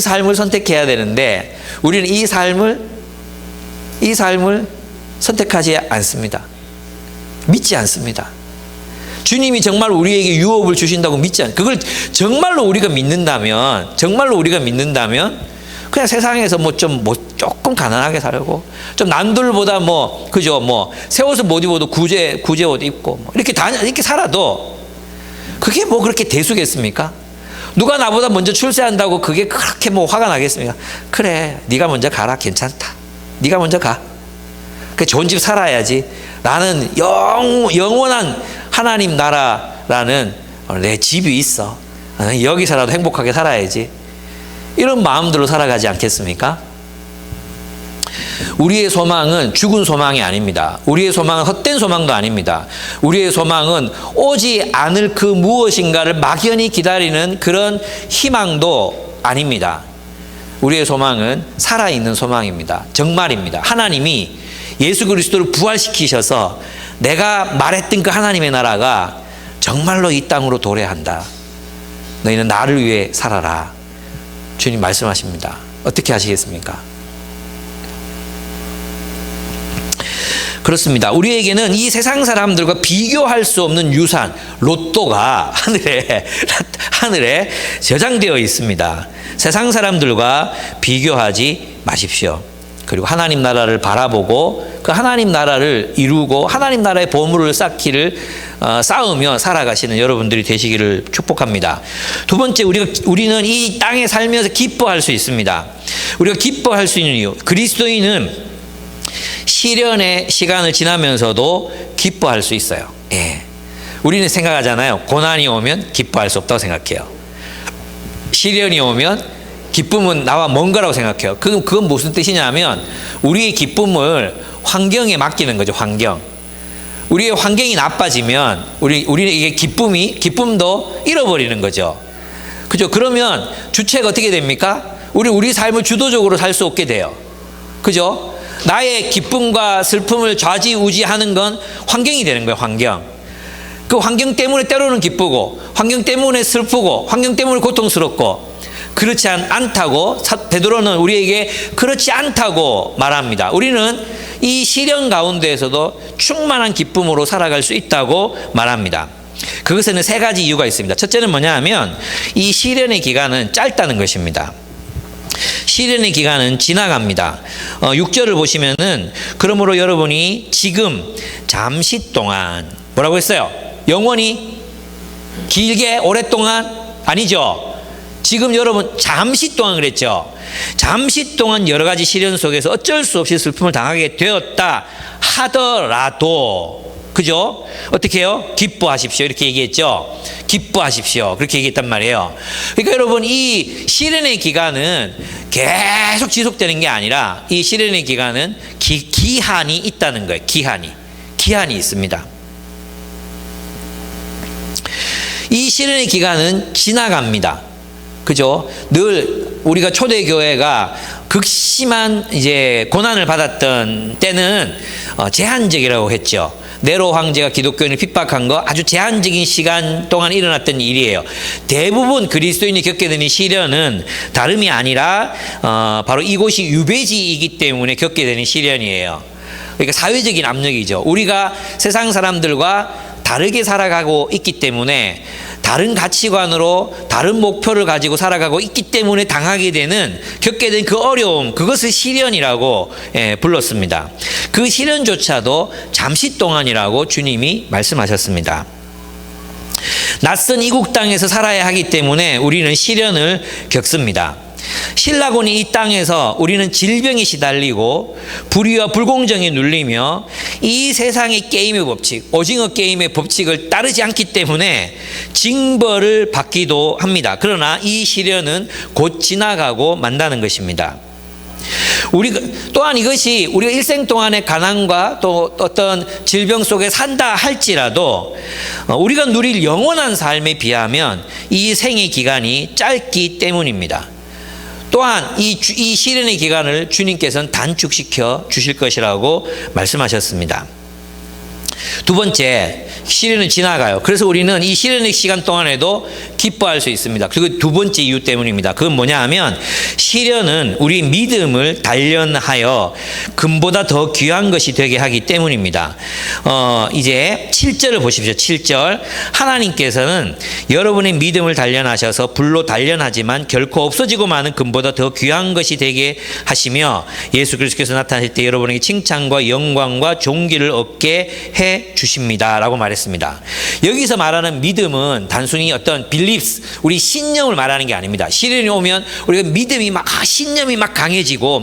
삶을 선택해야 되는데, 우리는 이 삶을 선택하지 않습니다. 믿지 않습니다. 주님이 정말 우리에게 유업을 주신다고 믿지 않습니다. 그걸 정말로 우리가 믿는다면 그냥 세상에서 조금 가난하게 살고, 좀 남들보다 새 옷을 못 입어도 구제 옷 입고 이렇게 살아도 그게 그렇게 대수겠습니까? 누가 나보다 먼저 출세한다고 그게 그렇게 화가 나겠습니까? 그래, 네가 먼저 가라, 괜찮다. 네가 먼저 가. 그 좋은 집 살아야지. 나는 영원한 하나님 나라라는 내 집이 있어. 여기서라도 행복하게 살아야지. 이런 마음들로 살아가지 않겠습니까? 우리의 소망은 죽은 소망이 아닙니다. 우리의 소망은 헛된 소망도 아닙니다. 우리의 소망은 오지 않을 그 무엇인가를 막연히 기다리는 그런 희망도 아닙니다. 우리의 소망은 살아있는 소망입니다. 정말입니다. 하나님이 예수 그리스도를 부활시키셔서 내가 말했던 그 하나님의 나라가 정말로 이 땅으로 도래한다. 너희는 나를 위해 살아라. 주님 말씀하십니다. 어떻게 하시겠습니까? 그렇습니다. 우리에게는 이 세상 사람들과 비교할 수 없는 유산, 로또가 하늘에 저장되어 있습니다. 세상 사람들과 비교하지 마십시오. 그리고 하나님 나라를 바라보고 그 하나님 나라를 이루고 하나님 나라의 보물을 쌓으며 살아가시는 여러분들이 되시기를 축복합니다. 두 번째, 우리는 이 땅에 살면서 기뻐할 수 있습니다. 우리가 기뻐할 수 있는 이유, 그리스도인은 시련의 시간을 지나면서도 기뻐할 수 있어요. 예. 우리는 생각하잖아요. 고난이 오면 기뻐할 수 없다고 생각해요. 시련이 오면 기쁨은 나와 먼 거라고 생각해요. 그건 무슨 뜻이냐면 우리의 기쁨을 환경에 맡기는 거죠. 환경. 우리의 환경이 나빠지면 우리는 이게 기쁨도 잃어버리는 거죠. 그죠? 그러면 주체가 어떻게 됩니까? 우리 삶을 주도적으로 살 수 없게 돼요. 그죠? 나의 기쁨과 슬픔을 좌지우지하는 건 환경이 되는 거예요. 환경. 그 환경 때문에 때로는 기쁘고, 환경 때문에 슬프고, 환경 때문에 고통스럽고, 그렇지 않다고 베드로는 우리에게 그렇지 않다고 말합니다. 우리는 이 시련 가운데에서도 충만한 기쁨으로 살아갈 수 있다고 말합니다. 그것에는 세 가지 이유가 있습니다. 첫째는 뭐냐 하면 이 시련의 기간은 짧다는 것입니다. 시련의 기간은 지나갑니다. 6절을 보시면은 그러므로 여러분이 지금 잠시 동안 뭐라고 했어요? 영원히 길게 오랫동안 아니죠. 지금 여러분 잠시 동안 그랬죠. 잠시 동안 여러 가지 시련 속에서 어쩔 수 없이 슬픔을 당하게 되었다 하더라도 그죠? 어떻게 해요? 기뻐하십시오. 이렇게 얘기했죠. 기뻐하십시오. 그렇게 얘기했단 말이에요. 그러니까 여러분 이 시련의 기간은 계속 지속되는 게 아니라 이 시련의 기간은 기한이 있다는 거예요. 기한이 있습니다. 이 시련의 기간은 지나갑니다. 그죠? 늘 우리가 초대교회가 극심한 이제 고난을 받았던 때는 제한적이라고 했죠. 네로 황제가 기독교인을 핍박한 거 아주 제한적인 시간 동안 일어났던 일이에요. 대부분 그리스도인이 겪게 되는 시련은 다름이 아니라 바로 이곳이 유배지이기 때문에 겪게 되는 시련이에요. 그러니까 사회적인 압력이죠. 우리가 세상 사람들과 다르게 살아가고 있기 때문에 다른 가치관으로 다른 목표를 가지고 살아가고 있기 때문에 당하게 되는 겪게 된 그 어려움, 그것을 시련이라고 불렀습니다. 그 시련조차도 잠시 동안이라고 주님이 말씀하셨습니다. 낯선 이국 땅에서 살아야 하기 때문에 우리는 시련을 겪습니다. 신라곤이 이 땅에서 우리는 질병에 시달리고 불의와 불공정에 눌리며 이 세상의 게임의 법칙, 오징어 게임의 법칙을 따르지 않기 때문에 징벌을 받기도 합니다. 그러나 이 시련은 곧 지나가고 만다는 것입니다. 또한 이것이 우리가 일생 동안의 가난과 또 어떤 질병 속에 산다 할지라도 우리가 누릴 영원한 삶에 비하면 이 생의 기간이 짧기 때문입니다. 또한 이 시련의 기간을 주님께서는 단축시켜 주실 것이라고 말씀하셨습니다. 두 번째, 시련은 지나가요. 그래서 우리는 이 시련의 시간 동안에도 기뻐할 수 있습니다. 그리고 두 번째 이유 때문입니다. 그건 뭐냐 하면 시련은 우리 믿음을 단련하여 금보다 더 귀한 것이 되게 하기 때문입니다. 이제 7절을 보십시오. 7절. 하나님께서는 여러분의 믿음을 단련하셔서 불로 단련하지만 결코 없어지고 마는 금보다 더 귀한 것이 되게 하시며 예수 그리스도께서 나타나실 때 여러분에게 칭찬과 영광과 존귀를 얻게 해 주십니다. 라고 말했습니다. 여기서 말하는 믿음은 단순히 어떤 beliefs, 우리 신념을 말하는 게 아닙니다. 시련이 오면 우리가 믿음이 신념이 막 강해지고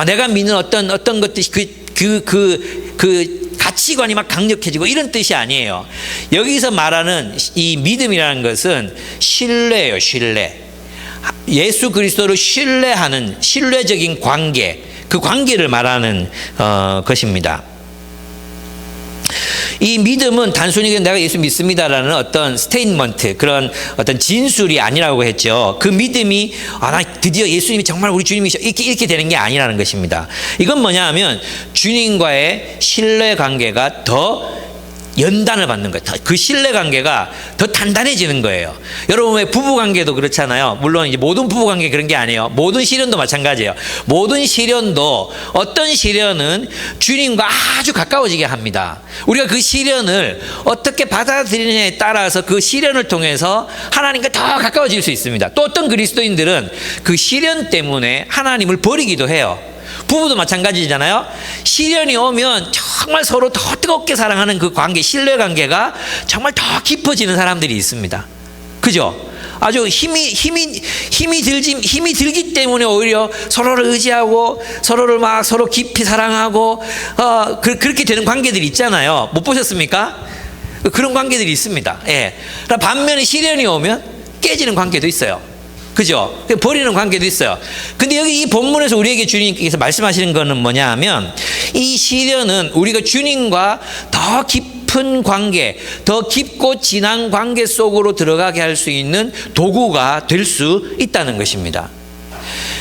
내가 믿는 어떤 것들이 그 가치관이 막 강력해지고 이런 뜻이 아니에요. 여기서 말하는 이 믿음이라는 것은 신뢰예요. 신뢰. 예수 그리스도를 신뢰하는 신뢰적인 관계, 그 관계를 말하는 것입니다. 이 믿음은 단순히 내가 예수 믿습니다라는 어떤 스테이트먼트, 그런 어떤 진술이 아니라고 했죠. 그 믿음이 나 드디어 예수님이 정말 우리 주님이셔 이렇게 되는 게 아니라는 것입니다. 이건 뭐냐 하면 주님과의 신뢰 관계가 더 연단을 받는 거예요. 그 신뢰 관계가 더 단단해지는 거예요. 여러분 왜 부부 관계도 그렇잖아요. 물론 이제 모든 부부 관계 그런 게 아니에요. 모든 시련도 마찬가지예요. 모든 시련도 어떤 시련은 주님과 아주 가까워지게 합니다. 우리가 그 시련을 어떻게 받아들이느냐에 따라서 그 시련을 통해서 하나님과 더 가까워질 수 있습니다. 또 어떤 그리스도인들은 그 시련 때문에 하나님을 버리기도 해요. 부부도 마찬가지잖아요. 시련이 오면 정말 서로 더 뜨겁게 사랑하는 그 관계, 신뢰 관계가 정말 더 깊어지는 사람들이 있습니다. 그죠? 아주 힘이 들기 때문에 오히려 서로를 의지하고 서로를 서로 깊이 사랑하고 그렇게 되는 관계들이 있잖아요. 못 보셨습니까? 그런 관계들이 있습니다. 예. 반면에 시련이 오면 깨지는 관계도 있어요. 그죠? 버리는 관계도 있어요. 근데 여기 이 본문에서 우리에게 주님께서 말씀하시는 거는 뭐냐 하면 이 시련은 우리가 주님과 더 깊은 관계, 더 깊고 진한 관계 속으로 들어가게 할 수 있는 도구가 될 수 있다는 것입니다.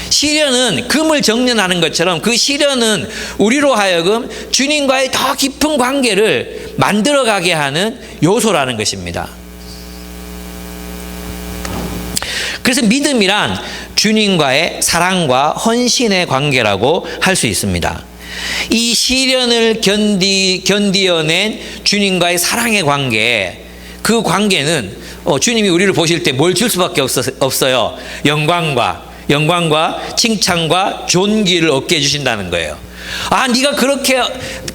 시련은 금을 정련하는 것처럼 그 시련은 우리로 하여금 주님과의 더 깊은 관계를 만들어가게 하는 요소라는 것입니다. 그래서 믿음이란 주님과의 사랑과 헌신의 관계라고 할 수 있습니다. 이 시련을 견디어낸 주님과의 사랑의 관계, 그 관계는 주님이 우리를 보실 때 뭘 줄 수밖에 없어요. 영광과 칭찬과 존귀를 얻게 해주신다는 거예요. 아, 네가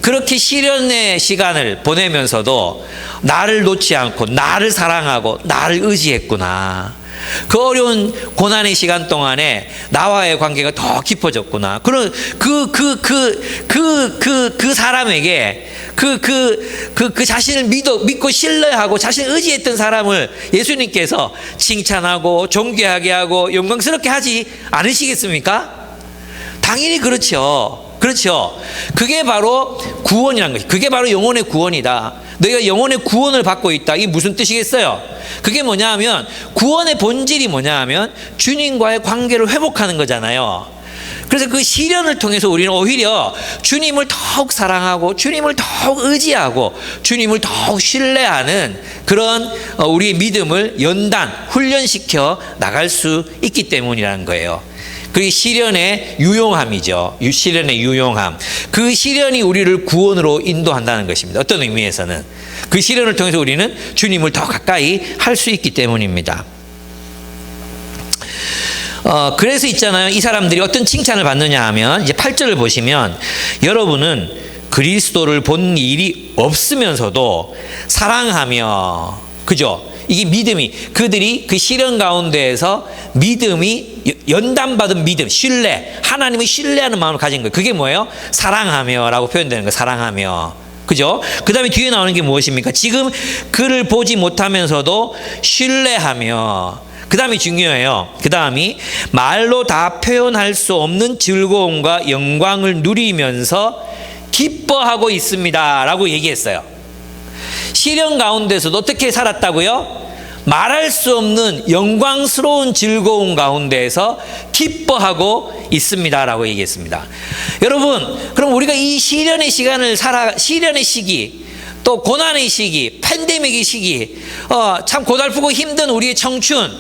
그렇게 시련의 시간을 보내면서도 나를 놓지 않고 나를 사랑하고 나를 의지했구나. 그 어려운 고난의 시간 동안에 나와의 관계가 더 깊어졌구나. 그런 그 사람에게 그 자신을 믿고 신뢰하고 자신을 의지했던 사람을 예수님께서 칭찬하고 존귀하게 하고 영광스럽게 하지 않으시겠습니까? 당연히 그렇죠. 그렇죠. 그게 바로 구원이라는 것이. 그게 바로 영혼의 구원이다. 너희가 영혼의 구원을 받고 있다. 이게 무슨 뜻이겠어요? 그게 뭐냐 하면 구원의 본질이 뭐냐 하면 주님과의 관계를 회복하는 거잖아요. 그래서 그 시련을 통해서 우리는 오히려 주님을 더욱 사랑하고 주님을 더욱 의지하고 주님을 더욱 신뢰하는 그런 우리의 믿음을 연단, 훈련시켜 나갈 수 있기 때문이라는 거예요. 그게 시련의 유용함이죠. 시련의 유용함. 그 시련이 우리를 구원으로 인도한다는 것입니다. 어떤 의미에서는 그 시련을 통해서 우리는 주님을 더 가까이 할 수 있기 때문입니다. 그래서 있잖아요. 이 사람들이 어떤 칭찬을 받느냐 하면 이제 8절을 보시면 여러분은 그리스도를 본 일이 없으면서도 사랑하며, 그죠? 이게 믿음이, 그들이 그 시련 가운데에서 믿음이 연단받은 믿음, 신뢰, 하나님을 신뢰하는 마음을 가진 거예요. 그게 뭐예요? 사랑하며 라고 표현되는 거예요. 사랑하며. 그죠? 그 다음에 뒤에 나오는 게 무엇입니까? 지금 그를 보지 못하면서도 신뢰하며. 그 다음이 중요해요. 그 다음이 말로 다 표현할 수 없는 즐거움과 영광을 누리면서 기뻐하고 있습니다 라고 얘기했어요. 시련 가운데서도 어떻게 살았다고요? 말할 수 없는 영광스러운 즐거움 가운데에서 기뻐하고 있습니다라고 얘기했습니다. 여러분, 그럼 우리가 이 시련의 시련의 시기, 또 고난의 시기, 팬데믹의 시기, 참 고달프고 힘든 우리의 청춘,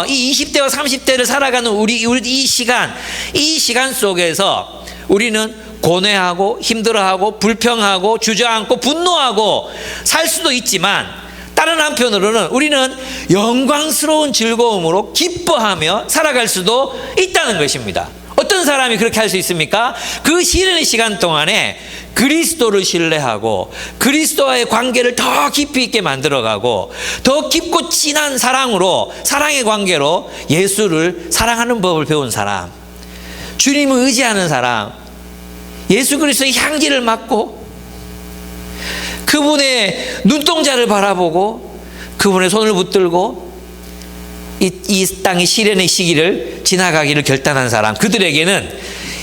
이 20대와 30대를 살아가는 우리 이 시간 속에서 우리는 고뇌하고 힘들어하고 불평하고 주저앉고 분노하고 살 수도 있지만, 다른 한편으로는 우리는 영광스러운 즐거움으로 기뻐하며 살아갈 수도 있다는 것입니다. 어떤 사람이 그렇게 할 수 있습니까? 그 시련의 시간 동안에 그리스도를 신뢰하고 그리스도와의 관계를 더 깊이 있게 만들어가고 더 깊고 진한 사랑의 관계로 예수를 사랑하는 법을 배운 사람, 주님을 의지하는 사람, 예수 그리스도의 향기를 맡고 그분의 눈동자를 바라보고 그분의 손을 붙들고 이 땅의 시련의 시기를 지나가기를 결단한 사람, 그들에게는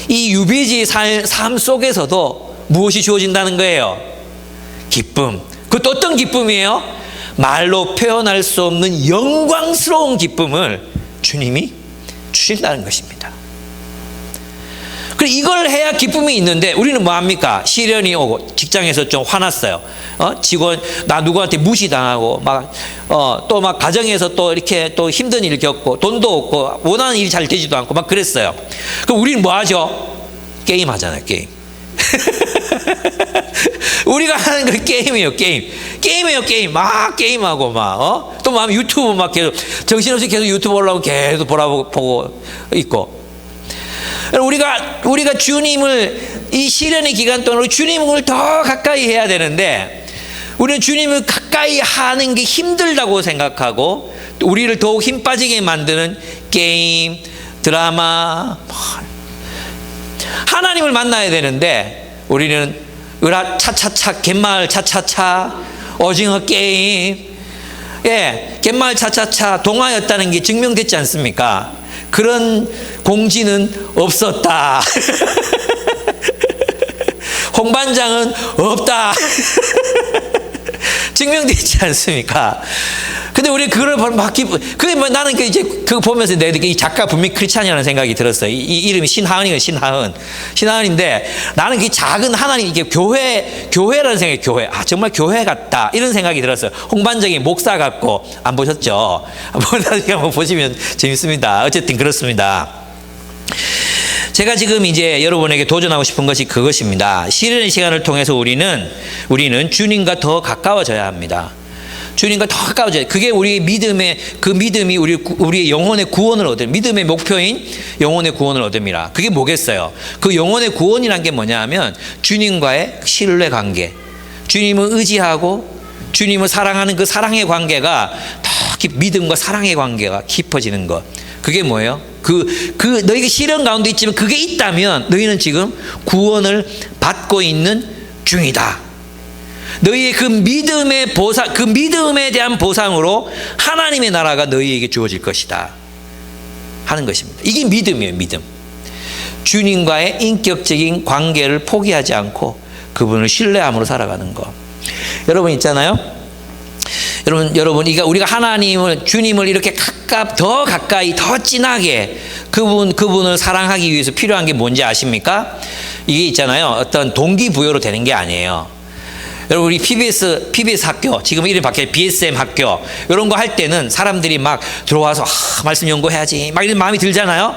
이 유배지의 삶 속에서도 무엇이 주어진다는 거예요? 기쁨. 그것도 어떤 기쁨이에요? 말로 표현할 수 없는 영광스러운 기쁨을 주님이 주신다는 것입니다. 그래, 이걸 해야 기쁨이 있는데 우리는 뭐 합니까? 시련이 오고 직장에서 좀 화났어요. 직원 나 누구한테 무시당하고 또 막 가정에서 또 이렇게 또 힘든 일을 겪고 돈도 없고 원하는 일이 잘 되지도 않고 막 그랬어요. 그럼 우리는 뭐 하죠? 게임 하잖아요. 게임. 우리가 하는 거 게임이에요. 게임. 막 게임하고 또 막 유튜브 막 계속 정신없이 계속 유튜브 올라오고 계속 보고 있고. 우리가 주님을 이 시련의 기간 동안 주님을 더 가까이 해야 되는데 우리는 주님을 가까이 하는 게 힘들다고 생각하고 우리를 더욱 힘 빠지게 만드는 게임, 드라마, 하나님을 만나야 되는데 우리는 차차차, 갯마을 차차차, 오징어 게임, 갯마을 차차차 동화였다는 게 증명됐지 않습니까? 그런 공지는 없었다. 홍반장은 없다. 증명되지 않습니까? 근데 근데 우리 그걸 막 그게 뭐 나는 이제 그거 보면서 내 이 작가 분명히 크리스찬이라는 생각이 들었어요. 이 이름이 신하은이에요. 신하은인데 나는 그 작은 하나님 이게 교회라는 생각이 교회. 아 정말 교회 같다 이런 생각이 들었어요. 홍반적인 목사 같고 안 보셨죠? 나중에 한번 보시면 재밌습니다. 어쨌든 그렇습니다. 제가 지금 이제 여러분에게 도전하고 싶은 것이 그것입니다. 시련의 시간을 통해서 우리는 주님과 더 가까워져야 합니다. 주님과 더 가까워져야. 그게 우리 믿음의 그 믿음이 우리의 영혼의 구원을 얻을 믿음의 목표인 영혼의 구원을 얻음이라. 그게 뭐겠어요? 그 영혼의 구원이란 게 뭐냐하면 주님과의 신뢰 관계, 주님을 의지하고 주님을 사랑하는 그 사랑의 관계가 더 믿음과 사랑의 관계가 깊어지는 것. 그게 뭐예요? 너희가 시련 가운데 있지만 그게 있다면 너희는 지금 구원을 받고 있는 중이다. 너희의 그 믿음의 보상, 그 믿음에 대한 보상으로 하나님의 나라가 너희에게 주어질 것이다 하는 것입니다. 이게 믿음이에요. 믿음. 주님과의 인격적인 관계를 포기하지 않고 그분을 신뢰함으로 살아가는 것. 여러분 있잖아요. 여러분 우리가 하나님을 주님을 이렇게 더 가까이 더 진하게 그분을 사랑하기 위해서 필요한 게 뭔지 아십니까? 이게 있잖아요. 어떤 동기부여로 되는 게 아니에요. 여러분 우리 PBS 학교 지금 이름 바뀌어 BSM 학교 이런 거 할 때는 사람들이 막 들어와서 말씀 연구해야지 막 이런 마음이 들잖아요.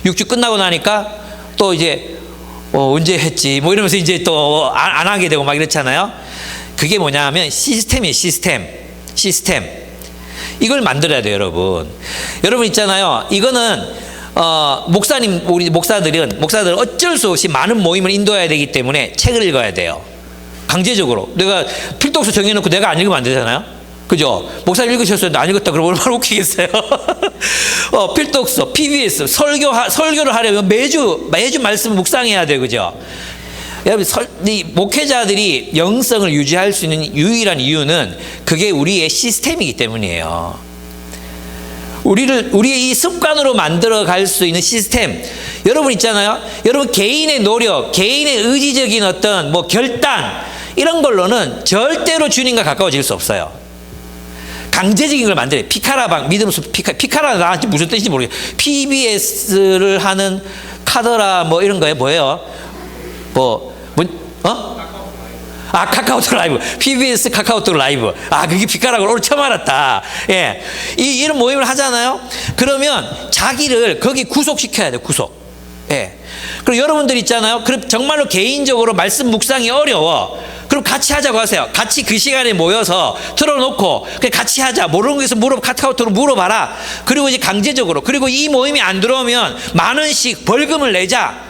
6주 끝나고 나니까 또 이제 언제 했지 뭐 이러면서 이제 또 안 하게 되고 막 이렇잖아요. 그게 뭐냐면 시스템이에요. 시스템. 이걸 만들어야 돼요, 여러분. 여러분 있잖아요. 이거는 우리 목사들은 어쩔 수 없이 많은 모임을 인도해야 되기 때문에 책을 읽어야 돼요. 강제적으로. 내가 필독서 정해놓고 내가 안 읽으면 안 되잖아요. 그죠? 목사 읽으셨어요. 안 읽었다 그러면 얼마나 웃기겠어요. 필독서, PBS, 설교를 하려면 매주 말씀을 묵상해야 돼요. 그죠? 여러분, 이 목회자들이 영성을 유지할 수 있는 유일한 이유는 그게 우리의 시스템이기 때문이에요. 우리의 이 습관으로 만들어 갈 수 있는 시스템. 여러분 있잖아요. 여러분 개인의 노력, 개인의 의지적인 어떤 결단 이런 걸로는 절대로 주님과 가까워질 수 없어요. 강제적인 걸 만들어요. 피카라방, 믿음수 피카라 나한테 무슨 뜻인지 모르겠어요. PBS를 하는 카더라 이런 거예요. 뭐예요? 카카오톡 라이브. PBS 카카오톡 라이브. 그게 피카라고 오늘 처음 알았다. 예. 이런 모임을 하잖아요. 그러면 자기를 거기 구속시켜야 돼요. 구속. 예. 그리고 여러분들 있잖아요. 그럼 정말로 개인적으로 말씀 묵상이 어려워. 그럼 같이 하자고 하세요. 같이 그 시간에 모여서 틀어놓고 그냥 같이 하자. 모르는 것에서 카카오톡으로 물어봐라. 그리고 이제 강제적으로. 그리고 이 모임이 안 들어오면 만 원씩 벌금을 내자.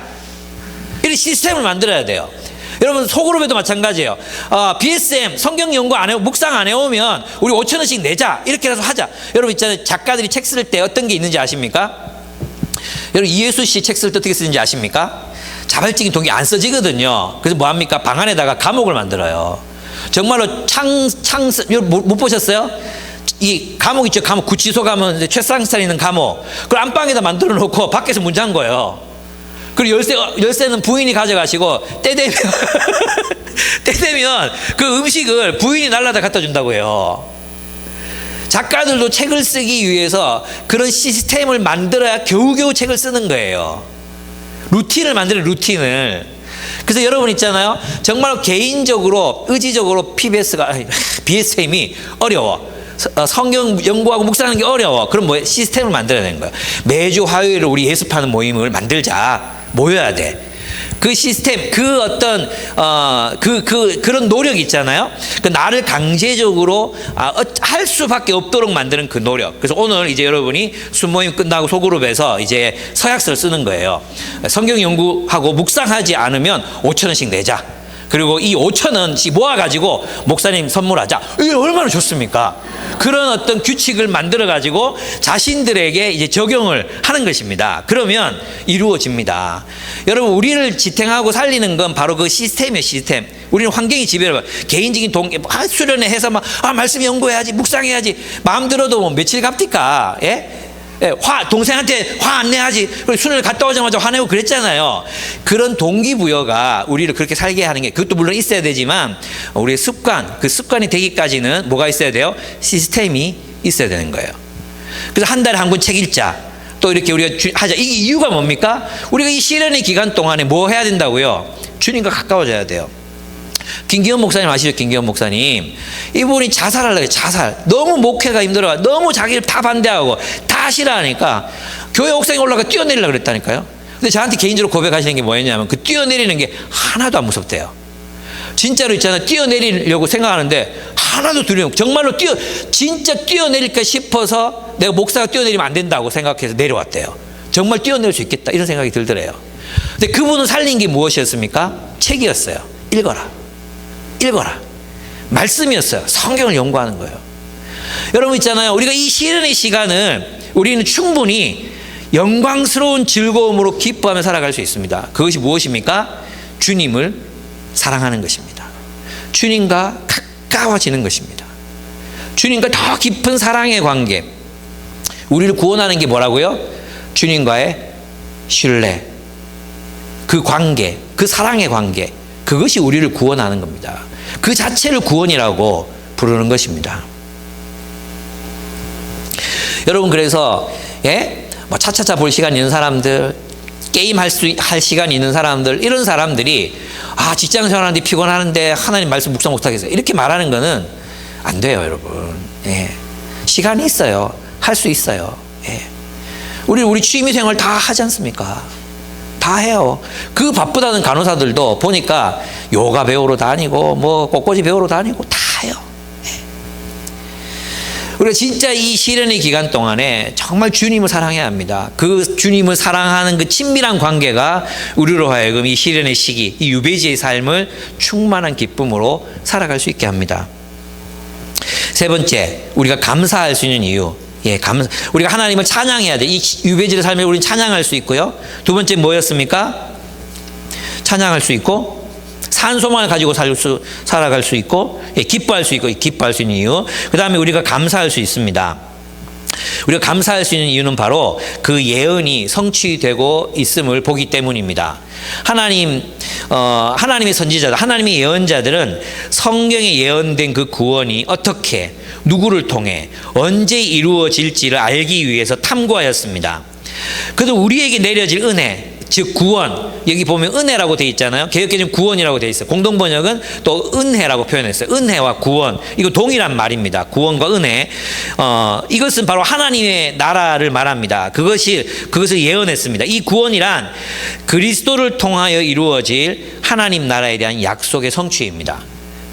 이런 시스템을 만들어야 돼요. 여러분 소그룹에도 마찬가지예요. BSM 성경 연구 안 해오고 묵상 안 해오면 우리 5,000원씩 내자. 이렇게 해서 하자. 여러분 있잖아요. 작가들이 책 쓸 때 어떤 게 있는지 아십니까? 여러분 이예수 씨 책 쓸 때 어떻게 쓰는지 아십니까? 자발적인 동기 안 써지거든요. 그래서 뭐합니까? 방 안에다가 감옥을 만들어요. 정말로 못 보셨어요? 이 감옥 있죠. 감옥 구치소 가면 최상스탄 있는 감옥. 그걸 안방에다 만들어 놓고 밖에서 문 잠궈 거예요. 그리고 열쇠는 부인이 가져가시고 때 되면 그 음식을 부인이 날라다 갖다 준다고 해요. 작가들도 책을 쓰기 위해서 그런 시스템을 만들어야 겨우겨우 책을 쓰는 거예요. 루틴을 만드는 루틴을. 그래서 여러분 있잖아요. 정말 개인적으로 의지적으로 BSM이 어려워. 성경 연구하고 묵상하는 게 어려워. 그럼 시스템을 만들어야 되는 거예요. 매주 화요일에 우리 예습하는 모임을 만들자. 모여야 돼. 그 시스템, 그런 노력이 있잖아요. 나를 강제적으로 할 수밖에 없도록 만드는 그 노력. 그래서 오늘 이제 여러분이 순모임 끝나고 소그룹에서 이제 서약서를 쓰는 거예요. 성경 연구하고 묵상하지 않으면 5,000원씩 내자. 그리고 이 5,000원씩 모아가지고 목사님 선물하자. 이게 얼마나 좋습니까? 그런 어떤 규칙을 만들어가지고 자신들에게 이제 적용을 하는 것입니다. 그러면 이루어집니다. 여러분, 우리를 지탱하고 살리는 건 바로 그 시스템이에요, 시스템. 우리는 환경이 지배를 개인적인 동기, 수련회 해서 말씀 연구해야지, 묵상해야지. 마음 들어도 며칠 갑니까? 예? 동생한테 화 안 내야지. 수련회 갔다 오자마자 화내고 그랬잖아요. 그런 동기부여가 우리를 그렇게 살게 하는 게, 그것도 물론 있어야 되지만, 우리의 습관, 그 습관이 되기까지는 뭐가 있어야 돼요? 시스템이 있어야 되는 거예요. 그래서 한 달에 한 권 책 읽자. 또 이렇게 우리가 하자. 이게 이유가 뭡니까? 우리가 이 시련의 기간 동안에 뭐 해야 된다고요? 주님과 가까워져야 돼요. 김기현 목사님 아시죠? 김기현 목사님. 이분이 자살하려고 해요. 자살. 너무 목회가 힘들어요. 너무 자기를 다 반대하고 다 싫어하니까 교회 옥상에 올라가 뛰어내리려고 그랬다니까요. 근데 저한테 개인적으로 고백하시는 게 뭐였냐면 그 뛰어내리는 게 하나도 안 무섭대요. 진짜로 있잖아요. 뛰어내리려고 생각하는데 하나도 두려움. 정말로 진짜 뛰어내릴까 싶어서 내가 목사가 뛰어내리면 안 된다고 생각해서 내려왔대요. 정말 뛰어내릴 수 있겠다 이런 생각이 들더래요. 근데 그분은 살린 게 무엇이었습니까? 책이었어요. 읽어라. 말씀이었어요. 성경을 연구하는 거예요. 여러분 있잖아요. 우리가 이 시련의 시간을 우리는 충분히 영광스러운 즐거움으로 기뻐하며 살아갈 수 있습니다. 그것이 무엇입니까? 주님을 사랑하는 것입니다. 주님과 가까워지는 것입니다. 주님과 더 깊은 사랑의 관계. 우리를 구원하는 게 뭐라고요? 주님과의 신뢰, 그 관계, 그 사랑의 관계. 그것이 우리를 구원하는 겁니다. 그 자체를 구원이라고 부르는 것입니다. 여러분 그래서 뭐 차차차 볼 시간 있는 사람들, 게임 할 시간 있는 사람들, 이런 사람들이 직장 생활하는데 피곤하는데 하나님 말씀 묵상 못하겠어요. 이렇게 말하는 거는 안 돼요, 여러분. 시간이 있어요. 할 수 있어요. 우리 취미 생활 다 하지 않습니까? 다 해요. 그 바쁘다는 간호사들도 보니까 요가 배우러 다니고 뭐 꽃꽂이 배우러 다니고 다 해요. 우리가 진짜 이 시련의 기간 동안에 정말 주님을 사랑해야 합니다. 그 주님을 사랑하는 그 친밀한 관계가 우리로 하여금 이 시련의 시기, 이 유배지의 삶을 충만한 기쁨으로 살아갈 수 있게 합니다. 세 번째, 우리가 감사할 수 있는 이유. 우리가 하나님을 찬양해야 돼. 이 유배지의 삶에 우리는 찬양할 수 있고요. 두 번째 뭐였습니까? 찬양할 수 있고 산소만을 가지고 살아갈 수 있고 기뻐할 수 있고 기뻐할 수 있는 이유. 그 다음에 우리가 감사할 수 있습니다. 우리가 감사할 수 있는 이유는 바로 그 예언이 성취되고 있음을 보기 때문입니다. 하나님의 선지자들, 하나님의 예언자들은 성경에 예언된 그 구원이 어떻게, 누구를 통해, 언제 이루어질지를 알기 위해서 탐구하였습니다. 그래서 우리에게 내려질 은혜, 즉 구원, 여기 보면 은혜라고 되어 있잖아요. 개역개정 구원이라고 되어 있어요. 공동번역은 또 은혜라고 표현했어요. 은혜와 구원, 이거 동일한 말입니다. 구원과 은혜. 이것은 바로 하나님의 나라를 말합니다. 그것을 예언했습니다. 이 구원이란 그리스도를 통하여 이루어질 하나님 나라에 대한 약속의 성취입니다.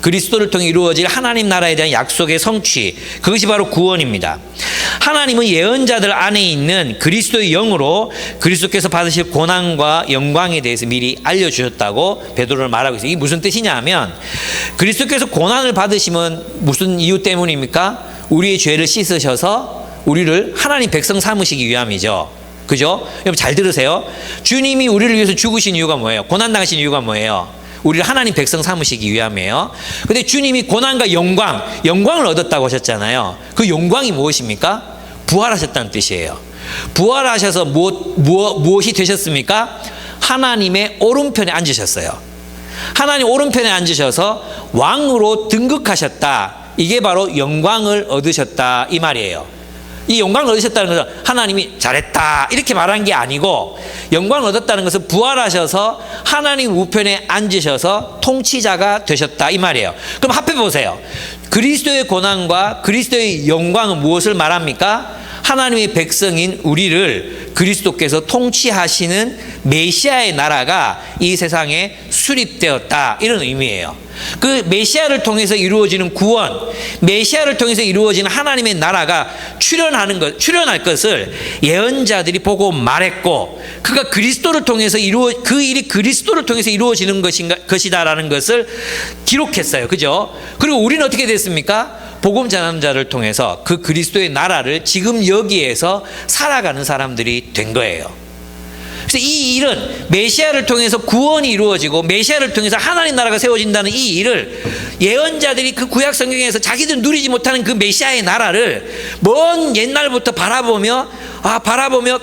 그리스도를 통해 이루어질 하나님 나라에 대한 약속의 성취, 그것이 바로 구원입니다. 하나님은 예언자들 안에 있는 그리스도의 영으로 그리스도께서 받으실 고난과 영광에 대해서 미리 알려주셨다고 베드로는 말하고 있어요. 이게 무슨 뜻이냐 하면 그리스도께서 고난을 받으시면 무슨 이유 때문입니까? 우리의 죄를 씻으셔서 우리를 하나님 백성 삼으시기 위함이죠. 그죠? 여러분 잘 들으세요. 주님이 우리를 위해서 죽으신 이유가 뭐예요? 고난당하신 이유가 뭐예요? 우리를 하나님 백성 삼으시기 위함이에요. 근데 주님이 고난과 영광을 얻었다고 하셨잖아요. 그 영광이 무엇입니까? 부활하셨다는 뜻이에요. 부활하셔서 무엇이 되셨습니까? 하나님의 오른편에 앉으셨어요. 하나님 오른편에 앉으셔서 왕으로 등극하셨다. 이게 바로 영광을 얻으셨다 이 말이에요. 이 영광을 얻으셨다는 것은 하나님이 잘했다 이렇게 말한 게 아니고, 영광을 얻었다는 것은 부활하셔서 하나님 우편에 앉으셔서 통치자가 되셨다 이 말이에요. 그럼 합해 보세요. 그리스도의 고난과 그리스도의 영광은 무엇을 말합니까? 하나님의 백성인 우리를 그리스도께서 통치하시는 메시아의 나라가 이 세상에 수립되었다 이런 의미예요. 그 메시아를 통해서 이루어지는 구원, 메시아를 통해서 이루어지는 하나님의 나라가 출현할 것을 예언자들이 보고 말했고, 그가 그리스도를 통해서 그 일이 그리스도를 통해서 이루어지는 것이다라는 것을 기록했어요. 그죠? 그리고 우리는 어떻게 됐습니까? 복음 전함자를 통해서 그 그리스도의 나라를 지금 여기에서 살아가는 사람들이 된 거예요. 그래서 이 일은 메시아를 통해서 구원이 이루어지고 메시아를 통해서 하나님 나라가 세워진다는 이 일을 예언자들이 그 구약 성경에서 자기들 누리지 못하는 그 메시아의 나라를 먼 옛날부터 바라보며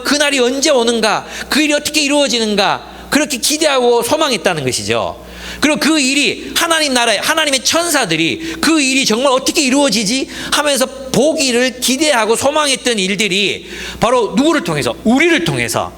그날이 언제 오는가, 그 일이 어떻게 이루어지는가 그렇게 기대하고 소망했다는 것이죠. 그리고 그 일이 하나님 나라에 하나님의 천사들이 그 일이 정말 어떻게 이루어지지 하면서 보기를 기대하고 소망했던 일들이 바로 누구를 통해서? 우리를 통해서,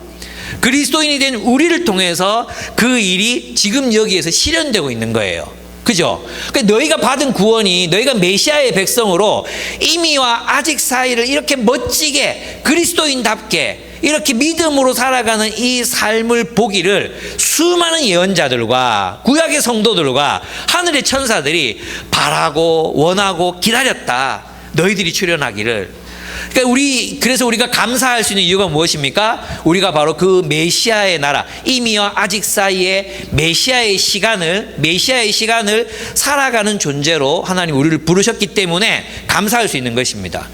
그리스도인이 된 우리를 통해서 그 일이 지금 여기에서 실현되고 있는 거예요. 그죠? 그러니까 너희가 받은 구원이 너희가 메시아의 백성으로 이미와 아직 사이를 이렇게 멋지게 그리스도인답게 이렇게 믿음으로 살아가는 이 삶을 보기를 수많은 예언자들과 구약의 성도들과 하늘의 천사들이 바라고 원하고 기다렸다. 너희들이 출현하기를. 그러니까 그래서 우리가 감사할 수 있는 이유가 무엇입니까? 우리가 바로 그 메시아의 나라, 이미와 아직 사이에 메시아의 시간을 살아가는 존재로 하나님 우리를 부르셨기 때문에 감사할 수 있는 것입니다.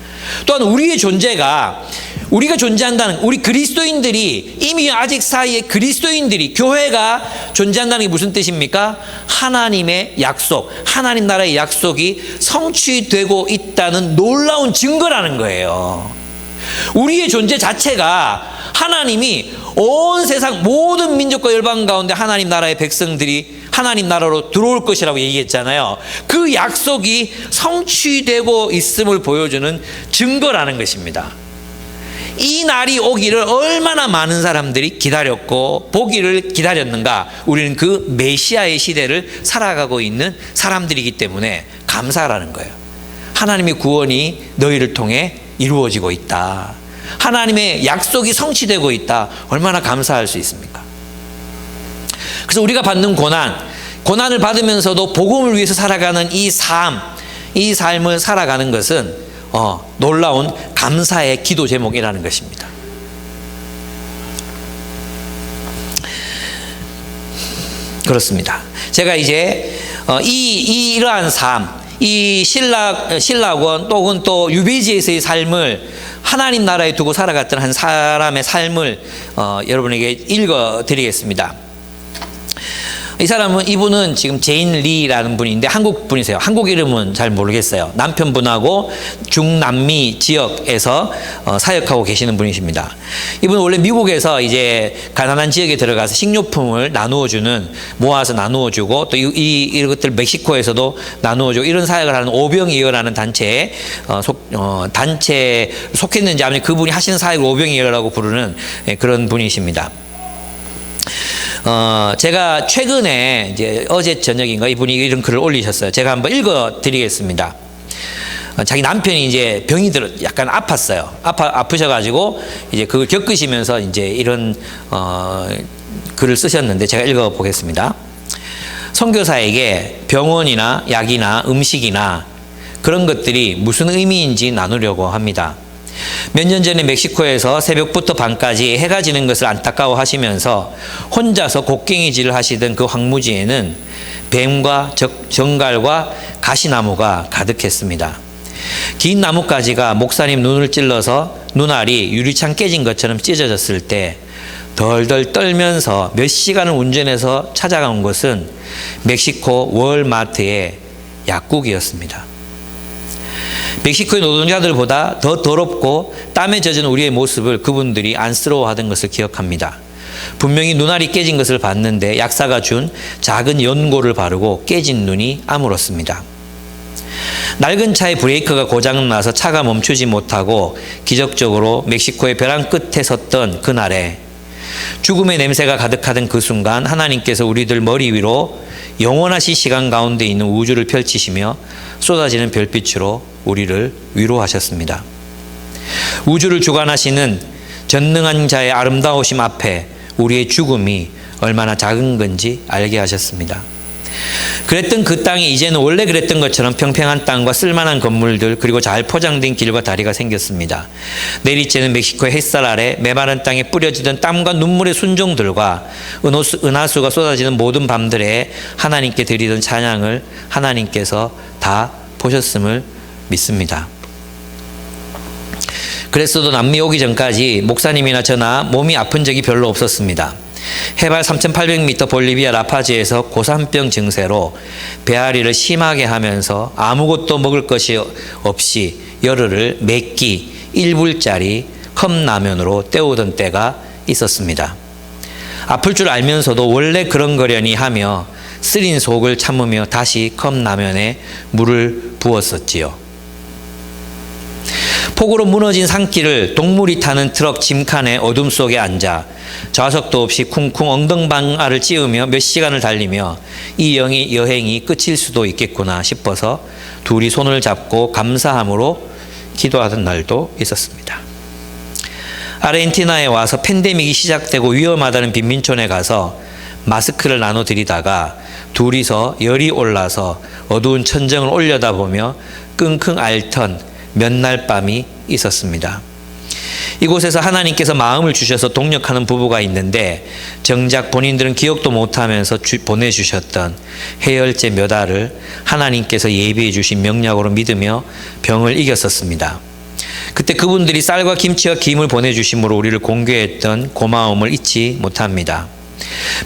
또한 우리의 존재가, 우리가 존재한다는, 우리 그리스도인들이, 이미 아직 사이에 그리스도인들이, 교회가 존재한다는 게 무슨 뜻입니까? 하나님의 약속, 하나님 나라의 약속이 성취되고 있다는 놀라운 증거라는 거예요. 우리의 존재 자체가 하나님이 온 세상 모든 민족과 열방 가운데 하나님 나라의 백성들이 하나님 나라로 들어올 것이라고 얘기했잖아요. 그 약속이 성취되고 있음을 보여주는 증거라는 것입니다. 이 날이 오기를 얼마나 많은 사람들이 기다렸고 보기를 기다렸는가. 우리는 그 메시아의 시대를 살아가고 있는 사람들이기 때문에 감사라는 거예요. 하나님의 구원이 너희를 통해 이루어지고 있다. 하나님의 약속이 성취되고 있다. 얼마나 감사할 수 있습니까? 그래서 우리가 받는 고난을 받으면서도 복음을 위해서 살아가는 이 삶을 살아가는 것은 놀라운 감사의 기도 제목이라는 것입니다. 그렇습니다. 제가 이제 이러한 삶, 이 신라원 또는 또 유배지에서의 삶을 하나님 나라에 두고 살아갔던 한 사람의 삶을 여러분에게 읽어드리겠습니다. 이분은 지금 제인 리라는 분인데 한국 분이세요. 한국 이름은 잘 모르겠어요. 남편분하고 중남미 지역에서 사역하고 계시는 분이십니다. 이분은 원래 미국에서 이제 가난한 지역에 들어가서 식료품을 모아서 나누어주고 또 이것들 멕시코에서도 나누어주고 이런 사역을 하는 오병이어라는 단체에 속했는지 아니면 그분이 하시는 사역을 오병이어라고 부르는 그런 분이십니다. 제가 최근에 이제 어제 저녁인가 이분이 이런 글을 올리셨어요. 제가 한번 읽어 드리겠습니다. 자기 남편이 이제 병이 약간 아팠어요. 아프셔가지고 이제 그걸 겪으시면서 이제 이런 글을 쓰셨는데 제가 읽어 보겠습니다. 선교사에게 병원이나 약이나 음식이나 그런 것들이 무슨 의미인지 나누려고 합니다. 몇 년 전에 멕시코에서 새벽부터 밤까지 해가 지는 것을 안타까워 하시면서 혼자서 곡괭이질을 하시던 그 황무지에는 뱀과 정갈과 가시나무가 가득했습니다. 긴 나뭇가지가 목사님 눈을 찔러서 눈알이 유리창 깨진 것처럼 찢어졌을 때 덜덜 떨면서 몇 시간을 운전해서 찾아간 곳은 멕시코 월마트의 약국이었습니다. 멕시코의 노동자들보다 더 더럽고 땀에 젖은 우리의 모습을 그분들이 안쓰러워하던 것을 기억합니다. 분명히 눈알이 깨진 것을 봤는데 약사가 준 작은 연고를 바르고 깨진 눈이 아물었습니다. 낡은 차의 브레이크가 고장나서 차가 멈추지 못하고 기적적으로 멕시코의 벼랑 끝에 섰던 그날에 죽음의 냄새가 가득하던 그 순간 하나님께서 우리들 머리 위로 영원하신 시간 가운데 있는 우주를 펼치시며 쏟아지는 별빛으로 우리를 위로하셨습니다. 우주를 주관하시는 전능한 자의 아름다우심 앞에 우리의 죽음이 얼마나 작은 건지 알게 하셨습니다. 그랬던 그 땅이 이제는 원래 그랬던 것처럼 평평한 땅과 쓸만한 건물들 그리고 잘 포장된 길과 다리가 생겼습니다. 내리쬐는 멕시코의 햇살 아래 메마른 땅에 뿌려지던 땀과 눈물의 순종들과 은하수가 쏟아지는 모든 밤들에 하나님께 드리던 찬양을 하나님께서 다 보셨음을 믿습니다. 그랬어도 남미 오기 전까지 목사님이나 저나 몸이 아픈 적이 별로 없었습니다. 해발 3,800m 볼리비아 라파즈에서 고산병 증세로 배앓이를 심하게 하면서 아무것도 먹을 것이 없이 열흘을 몇 끼 1불짜리 컵라면으로 때우던 때가 있었습니다. 아플 줄 알면서도 원래 그런 거려니 하며 쓰린 속을 참으며 다시 컵라면에 물을 부었었지요. 폭우로 무너진 산길을 동물이 타는 트럭 짐칸의 어둠 속에 앉아 좌석도 없이 쿵쿵 엉덩방아를 찧으며 몇 시간을 달리며 이 여행이 끝일 수도 있겠구나 싶어서 둘이 손을 잡고 감사함으로 기도하던 날도 있었습니다. 아르헨티나에 와서 팬데믹이 시작되고 위험하다는 빈민촌에 가서 마스크를 나눠드리다가 둘이서 열이 올라서 어두운 천정을 올려다보며 끙끙 앓던 몇 날 밤이 있었습니다. 이곳에서 하나님께서 마음을 주셔서 동력하는 부부가 있는데 정작 본인들은 기억도 못하면서 보내주셨던 해열제 몇 알을 하나님께서 예비해 주신 명약으로 믿으며 병을 이겼었습니다. 그때 그분들이 쌀과 김치와 김을 보내주심으로 우리를 공개했던 고마움을 잊지 못합니다.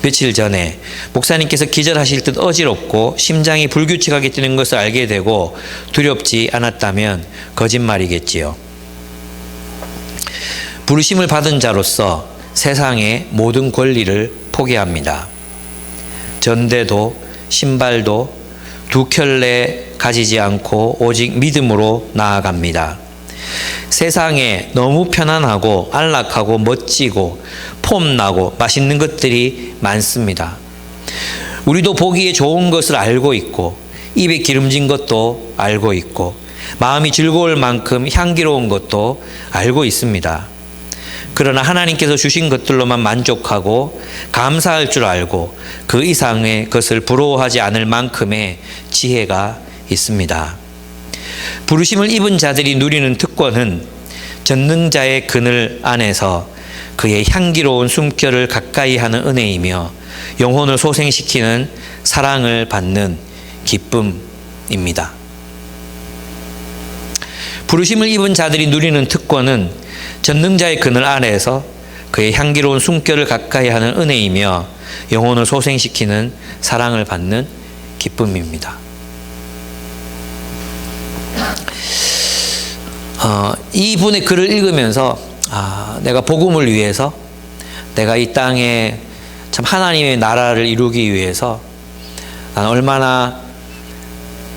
며칠 전에 목사님께서 기절하실 듯 어지럽고 심장이 불규칙하게 뛰는 것을 알게 되고 두렵지 않았다면 거짓말이겠지요. 부르심을 받은 자로서 세상의 모든 권리를 포기합니다. 전대도 신발도 두 켤레 가지지 않고 오직 믿음으로 나아갑니다. 세상에 너무 편안하고 안락하고 멋지고 폼나고 맛있는 것들이 많습니다. 우리도 보기에 좋은 것을 알고 있고 입에 기름진 것도 알고 있고 마음이 즐거울 만큼 향기로운 것도 알고 있습니다. 그러나 하나님께서 주신 것들로만 만족하고 감사할 줄 알고 그 이상의 것을 부러워하지 않을 만큼의 지혜가 있습니다. 부르심을 입은 자들이 누리는 특권은 전능자의 그늘 안에서 그의 향기로운 숨결을 가까이 하는 은혜이며 영혼을 소생시키는 사랑을 받는 기쁨입니다. 부르심을 입은 자들이 누리는 특권은 전능자의 그늘 아래에서 그의 향기로운 숨결을 가까이 하는 은혜이며 영혼을 소생시키는 사랑을 받는 기쁨입니다. 이분의 글을 읽으면서 내가 복음을 위해서 내가 이 땅에 참 하나님의 나라를 이루기 위해서 난 얼마나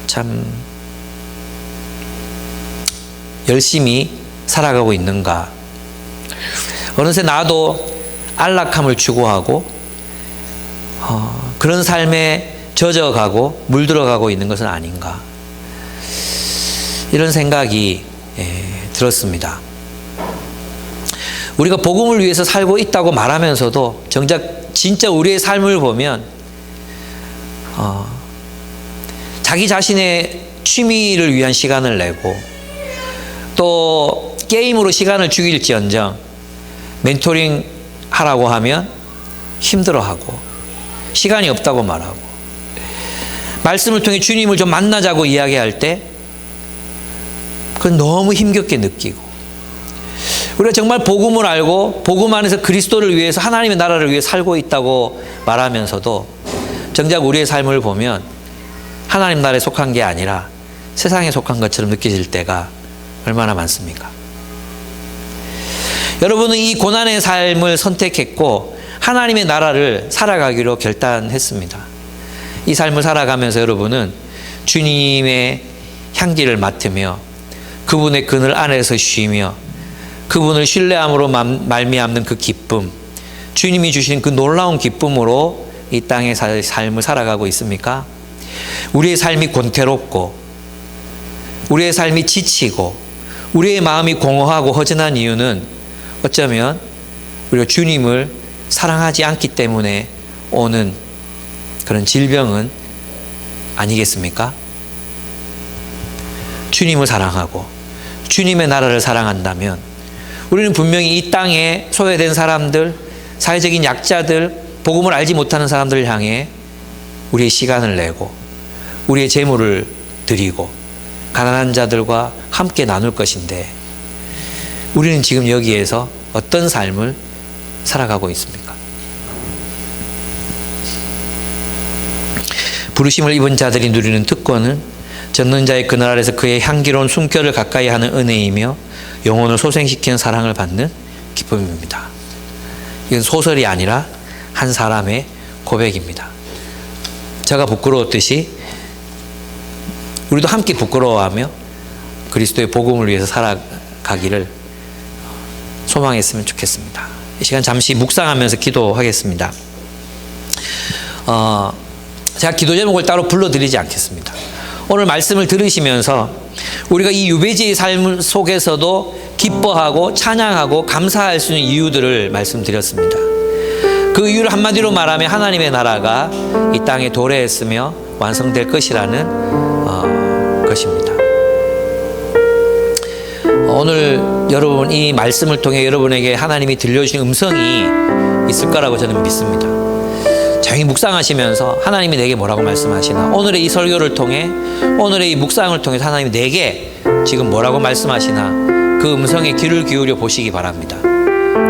참 열심히 살아가고 있는가. 어느새 나도 안락함을 추구하고 그런 삶에 젖어가고 물들어가고 있는 것은 아닌가. 이런 생각이 들었습니다. 우리가 복음을 위해서 살고 있다고 말하면서도 정작 진짜 우리의 삶을 보면 자기 자신의 취미를 위한 시간을 내고 또 게임으로 시간을 죽일지언정 멘토링 하라고 하면 힘들어하고 시간이 없다고 말하고 말씀을 통해 주님을 좀 만나자고 이야기할 때 그건 너무 힘겹게 느끼고 우리가 정말 복음을 알고 복음 안에서 그리스도를 위해서 하나님의 나라를 위해 살고 있다고 말하면서도 정작 우리의 삶을 보면 하나님 나라에 속한 게 아니라 세상에 속한 것처럼 느껴질 때가 얼마나 많습니까? 여러분은 이 고난의 삶을 선택했고 하나님의 나라를 살아가기로 결단했습니다. 이 삶을 살아가면서 여러분은 주님의 향기를 맡으며 그분의 그늘 안에서 쉬며 그분을 신뢰함으로 말미암는 그 기쁨, 주님이 주신 그 놀라운 기쁨으로 이 땅의 삶을 살아가고 있습니까? 우리의 삶이 권태롭고 우리의 삶이 지치고 우리의 마음이 공허하고 허전한 이유는 어쩌면 우리가 주님을 사랑하지 않기 때문에 오는 그런 질병은 아니겠습니까? 주님을 사랑하고 주님의 나라를 사랑한다면 우리는 분명히 이 땅에 소외된 사람들, 사회적인 약자들, 복음을 알지 못하는 사람들을 향해 우리의 시간을 내고 우리의 재물을 드리고 가난한 자들과 함께 나눌 것인데 우리는 지금 여기에서 어떤 삶을 살아가고 있습니까? 부르심을 입은 자들이 누리는 특권은 전능자의 그늘 아래서 그의 향기로운 숨결을 가까이 하는 은혜이며 영혼을 소생시키는 사랑을 받는 기쁨입니다. 이건 소설이 아니라 한 사람의 고백입니다. 제가 부끄러웠듯이 우리도 함께 부끄러워하며 그리스도의 복음을 위해서 살아가는 가기를 소망했으면 좋겠습니다. 이 시간 잠시 묵상하면서 기도하겠습니다. 제가 기도 제목을 따로 불러드리지 않겠습니다. 오늘 말씀을 들으시면서 우리가 이 유배지의 삶 속에서도 기뻐하고 찬양하고 감사할 수 있는 이유들을 말씀드렸습니다. 그 이유를 한마디로 말하면 하나님의 나라가 이 땅에 도래했으며 완성될 것이라는 것입니다. 오늘 여러분 이 말씀을 통해 여러분에게 하나님이 들려주신 음성이 있을 거라고 저는 믿습니다. 조용히 묵상하시면서 하나님이 내게 뭐라고 말씀하시나, 오늘의 이 설교를 통해, 오늘의 이 묵상을 통해 하나님이 내게 지금 뭐라고 말씀하시나 그 음성에 귀를 기울여 보시기 바랍니다.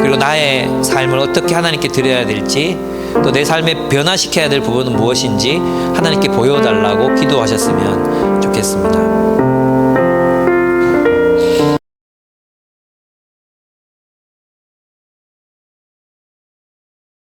그리고 나의 삶을 어떻게 하나님께 드려야 될지, 또 내 삶에 변화시켜야 될 부분은 무엇인지 하나님께 보여달라고 기도하셨으면 좋겠습니다.